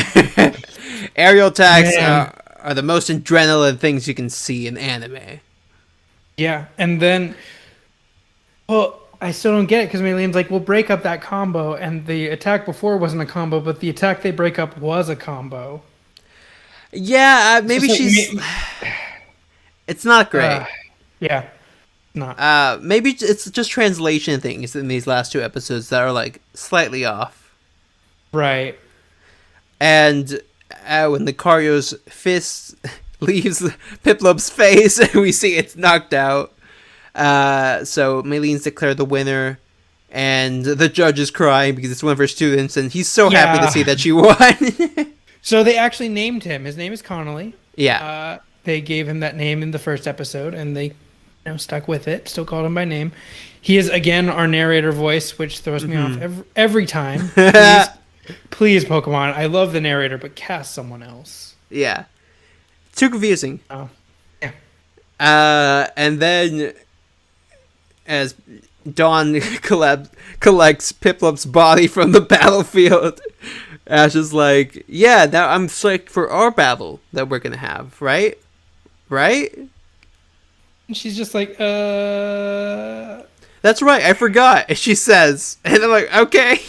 aerial attacks are the most adrenaline things you can see in anime. Yeah, and then, well, I still don't get it because Maylene's like, we'll break up that combo, and the attack before wasn't a combo, but the attack they break up was a combo. Yeah, maybe she's... It's not great. Yeah. Not. Maybe it's just translation things in these last two episodes that are like slightly off. Right. And when Lucario's fist leaves Piplup's face, we see it's knocked out. So Maylene's declared the winner, and the judge is crying because it's one of her students, and he's so happy to see that she won. So they actually named him. His name is Connolly. Yeah. They gave him that name in the first episode, and they stuck with it. Still called him by name. He is again our narrator voice, which throws me off every time. Please, Pokemon. I love the narrator, but cast someone else. Yeah. Too confusing. Oh. Yeah. And then as Dawn collects Piplup's body from the battlefield, Ash is like, yeah, now I'm psyched for our battle that we're going to have, right? Right? And she's just like, That's right, I forgot, she says. And I'm like, okay.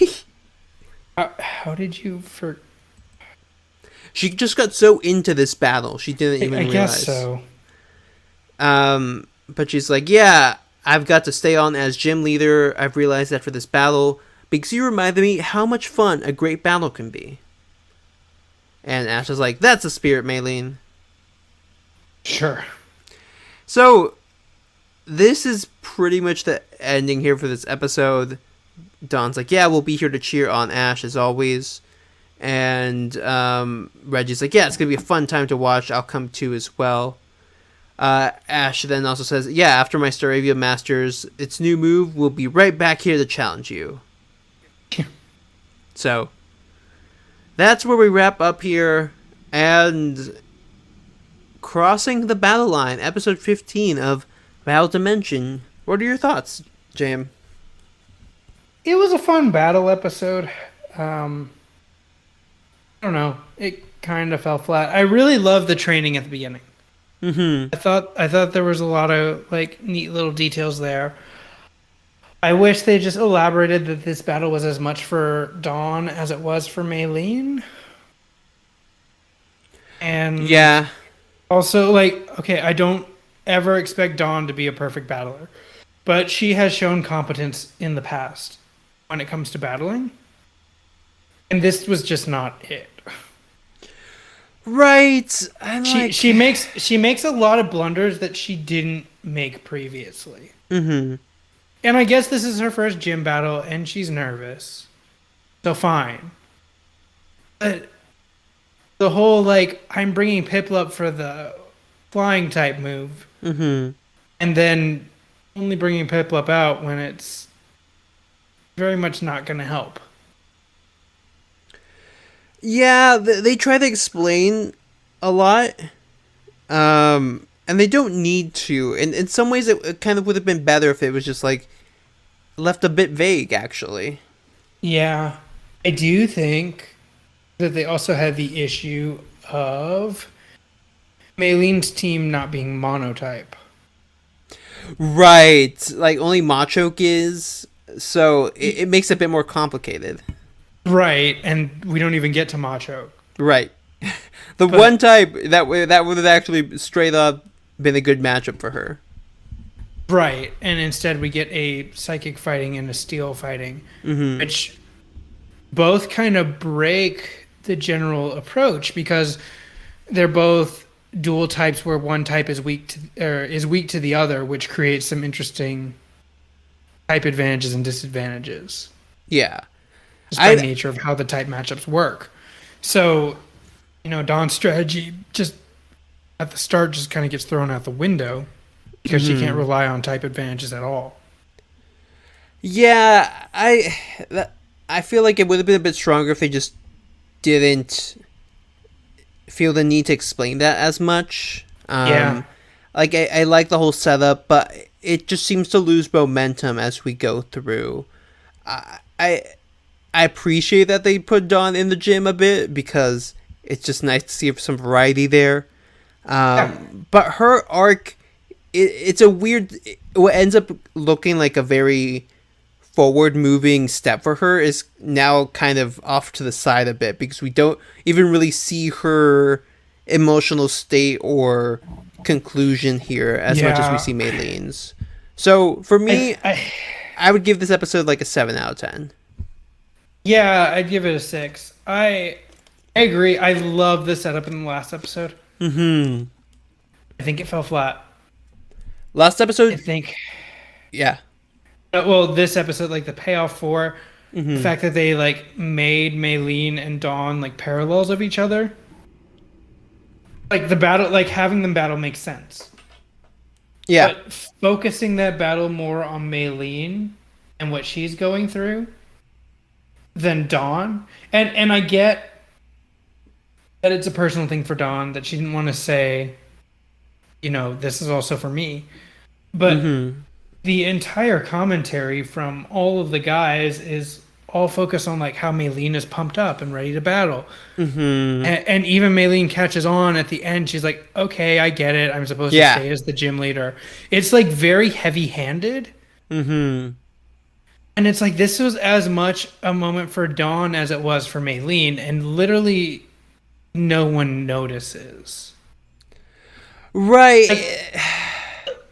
How did you She just got so into this battle, she didn't even realize. I guess so. But she's like, yeah, I've got to stay on as gym leader. I've realized after this battle, because you reminded me how much fun a great battle can be. And Ash is like, that's a spirit, Maylene. Sure. So, this is pretty much the ending here for this episode. Dawn's like, yeah, we'll be here to cheer on Ash as always. And Reggie's like, yeah, it's going to be a fun time to watch. I'll come too as well. Ash then also says, yeah, after my Staravia masters its new move, we'll be right back here to challenge you. So, that's where we wrap up here. And crossing the battle line, episode 15 of Battle Dimension. What are your thoughts, Jam? It was a fun battle episode. I don't know. It kind of fell flat. I really loved the training at the beginning. Mm-hmm. I thought there was a lot of like neat little details there. I wish they just elaborated that this battle was as much for Dawn as it was for Maylene. And yeah, also like, okay, I don't ever expect Dawn to be a perfect battler, but she has shown competence in the past when it comes to battling. And this was just not it. right. She makes a lot of blunders that she didn't make previously. Mm-hmm. And I guess this is her first gym battle, and she's nervous. So fine. But the whole, like, I'm bringing Piplup for the flying type move. Mm-hmm. And then only bringing Piplup out when it's very much not going to help. Yeah, they try to explain a lot. And they don't need to. And in some ways, it kind of would have been better if it was just, like, left a bit vague, actually. Yeah. I do think that they also had the issue of Maylene's team not being monotype. Right. Like, only Machoke is. So, it makes it a bit more complicated. Right. And we don't even get to Machoke. Right. But one type, that would have actually straight up been a good matchup for her. Right, and instead we get a psychic fighting and a steel fighting, which both kind of break the general approach because they're both dual types where one type is weak to the other, which creates some interesting type advantages and disadvantages. Yeah, just by nature of how the type matchups work. So, Dawn's strategy just at the start just kind of gets thrown out the window because she can't rely on type advantages at all. Yeah, I feel like it would have been a bit stronger if they just didn't feel the need to explain that as much. Yeah. Like, I like the whole setup, but it just seems to lose momentum as we go through. I appreciate that they put Dawn in the gym a bit because it's just nice to see some variety there. But her arc, it's a weird. What ends up looking like a very forward-moving step for her is now kind of off to the side a bit because we don't even really see her emotional state or conclusion here as much as we see Maylene's. So for me, I would give this episode like a 7 out of 10. Yeah, I'd give it a 6. I agree. I love the setup in the last episode. Mm-hmm. I think it fell flat. Last episode? I think. Yeah. Well, this episode, like the payoff for the fact that they like made Maylene and Dawn like parallels of each other. Like the battle, like having them battle makes sense. Yeah. But focusing that battle more on Maylene and what she's going through than Dawn. And I get that it's a personal thing for Dawn that she didn't want to say, this is also for me. But the entire commentary from all of the guys is all focused on like how Maylene is pumped up and ready to battle. And even Maylene catches on at the end. She's like, okay, I get it. I'm supposed to stay as the gym leader. It's like very heavy-handed. And it's like this was as much a moment for Dawn as it was for Maylene, and literally no one notices. Right.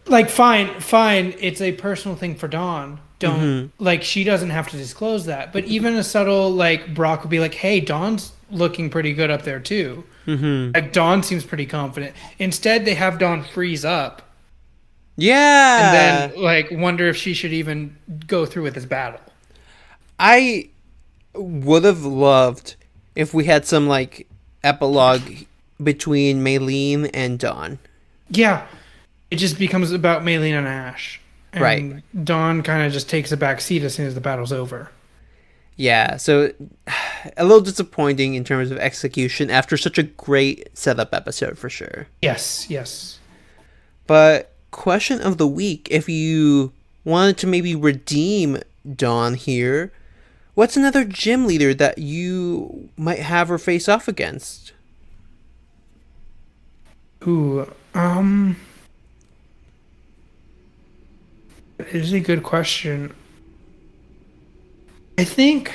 Like fine, it's a personal thing for Dawn. Don't like she doesn't have to disclose that. But even a subtle like Brock would be like, hey, Dawn's looking pretty good up there too. Mm-hmm. Like Dawn seems pretty confident. Instead, they have Dawn freeze up and Yeah. then like wonder if she should even go through with this battle. I would have loved if we had some like epilogue between Maylene and Dawn. Yeah, it just becomes about Maylene and Ash, and Right. Dawn kind of just takes a back seat as soon as the battle's over. Yeah, so a little disappointing in terms of execution after such a great setup episode for sure. Yes, yes. But question of the week, if you wanted to maybe redeem Dawn here, what's another gym leader that you might have her face off against? Ooh, it is a good question. I think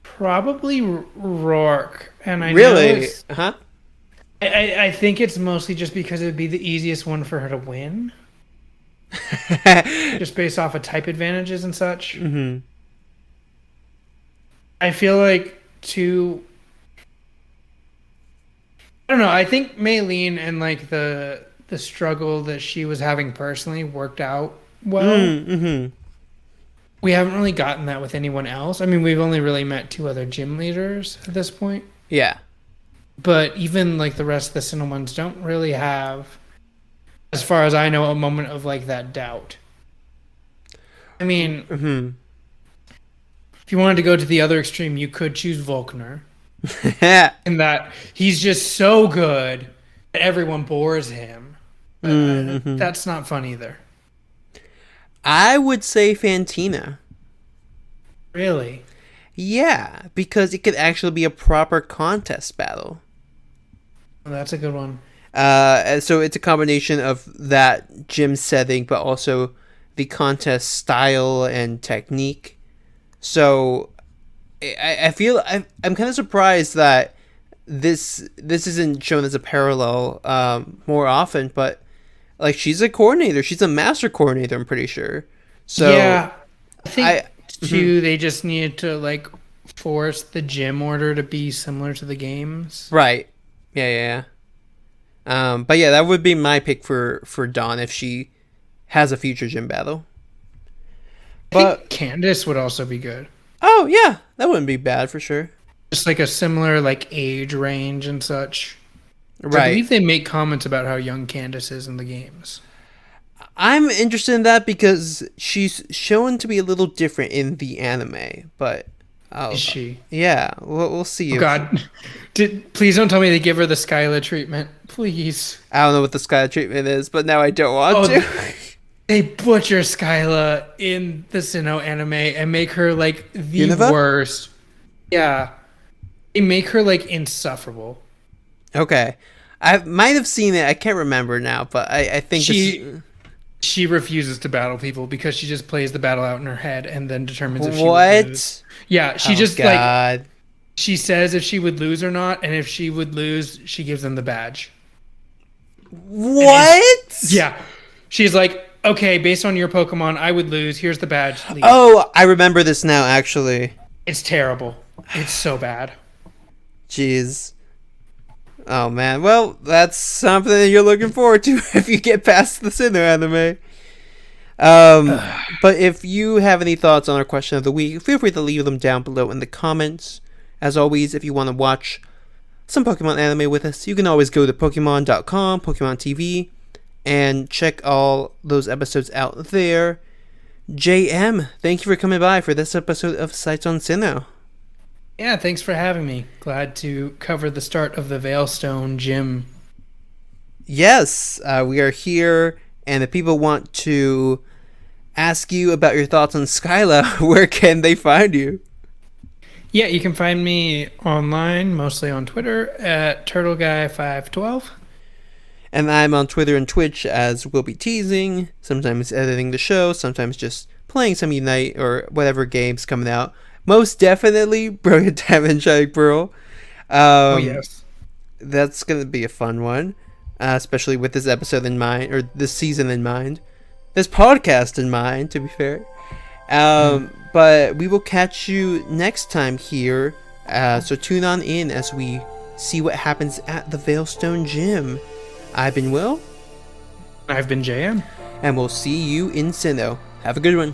probably Rourke, and I know Really? Huh? I think it's mostly just because it would be the easiest one for her to win, just based off of type advantages and such. Mm-hmm. I feel like too. I don't know. I think Maylene and like the struggle that she was having personally worked out well. Mm-hmm. We haven't really gotten that with anyone else. I mean, we've only really met two other gym leaders at this point. Yeah. But even like the rest of the Sinnoh ones don't really have, as far as I know, a moment of like that doubt. I mean, Mm-hmm. if you wanted to go to the other extreme, you could choose Volkner. In that he's just so good that everyone bores him. But Mm-hmm. that's not fun either. I would say Fantina. Really? Yeah, because it could actually be a proper contest battle. Well, that's a good one. And so it's a combination of that gym setting, but also the contest style and technique. So I feel I'm kind of surprised that this isn't shown as a parallel more often, but like she's a coordinator, she's a master coordinator, I'm pretty sure. So yeah, I think too. Mhm. They just needed to like force the gym order to be similar to the games. Right, yeah. But yeah, that would be my pick for Dawn if she has a future gym battle. I But think Candace would also be good. oh yeah, that wouldn't be bad for sure. Just like a similar like age range and such. I Right. believe they make comments about how young Candace is in the games. I'm interested in that because she's shown to be a little different in the anime, but Is she? yeah, we'll see. Oh If God! Please don't tell me they give her the Skyla treatment. Please. I don't know what the Sky treatment is, but now I don't want to. They butcher Skyla in the Sinnoh anime and make her like the Unova? worst. Yeah. They make her like insufferable. Okay, I might have seen it. I can't remember now, but I think She refuses to battle people because she just plays the battle out in her head and then determines if she would lose. What? Yeah, she Oh, just like God. she says if she would lose or not, and if she would lose, she gives them the badge. What? Yeah. She's like, okay, based on your Pokemon, I would lose. Here's the badge. Leave. Oh, I remember this now. Actually, It's terrible. It's so bad. jeez. Oh man. Well, that's something that you're looking forward to if you get past the Sinnoh anime. But if you have any thoughts on our question of the week, feel free to leave them down below in the comments. As always, if you want to watch some Pokemon anime with us, you can always go to Pokemon.com, Pokemon TV, and check all those episodes out there. JM, thank you for coming by for this episode of Sights on Sinnoh. Yeah, thanks for having me. Glad to cover the start of the Veilstone gym. Yes, we are here, and if people want to ask you about your thoughts on Skyla, where can they find you? Yeah, you can find me online, mostly on Twitter, at TurtleGuy512. And I'm on Twitter and Twitch as Will Be Teasing, sometimes editing the show, sometimes just playing some Unite or whatever game's coming out. Most definitely Brilliant Diamond Shining Pearl. Oh, yes. That's going to be a fun one, especially with this episode in mind, or this season in mind. This podcast in mind, to be fair. But we will catch you next time here. So tune on in as we see what happens at the Veilstone Gym. I've been Will. I've been JM. And we'll see you in Sinnoh. Have a good one.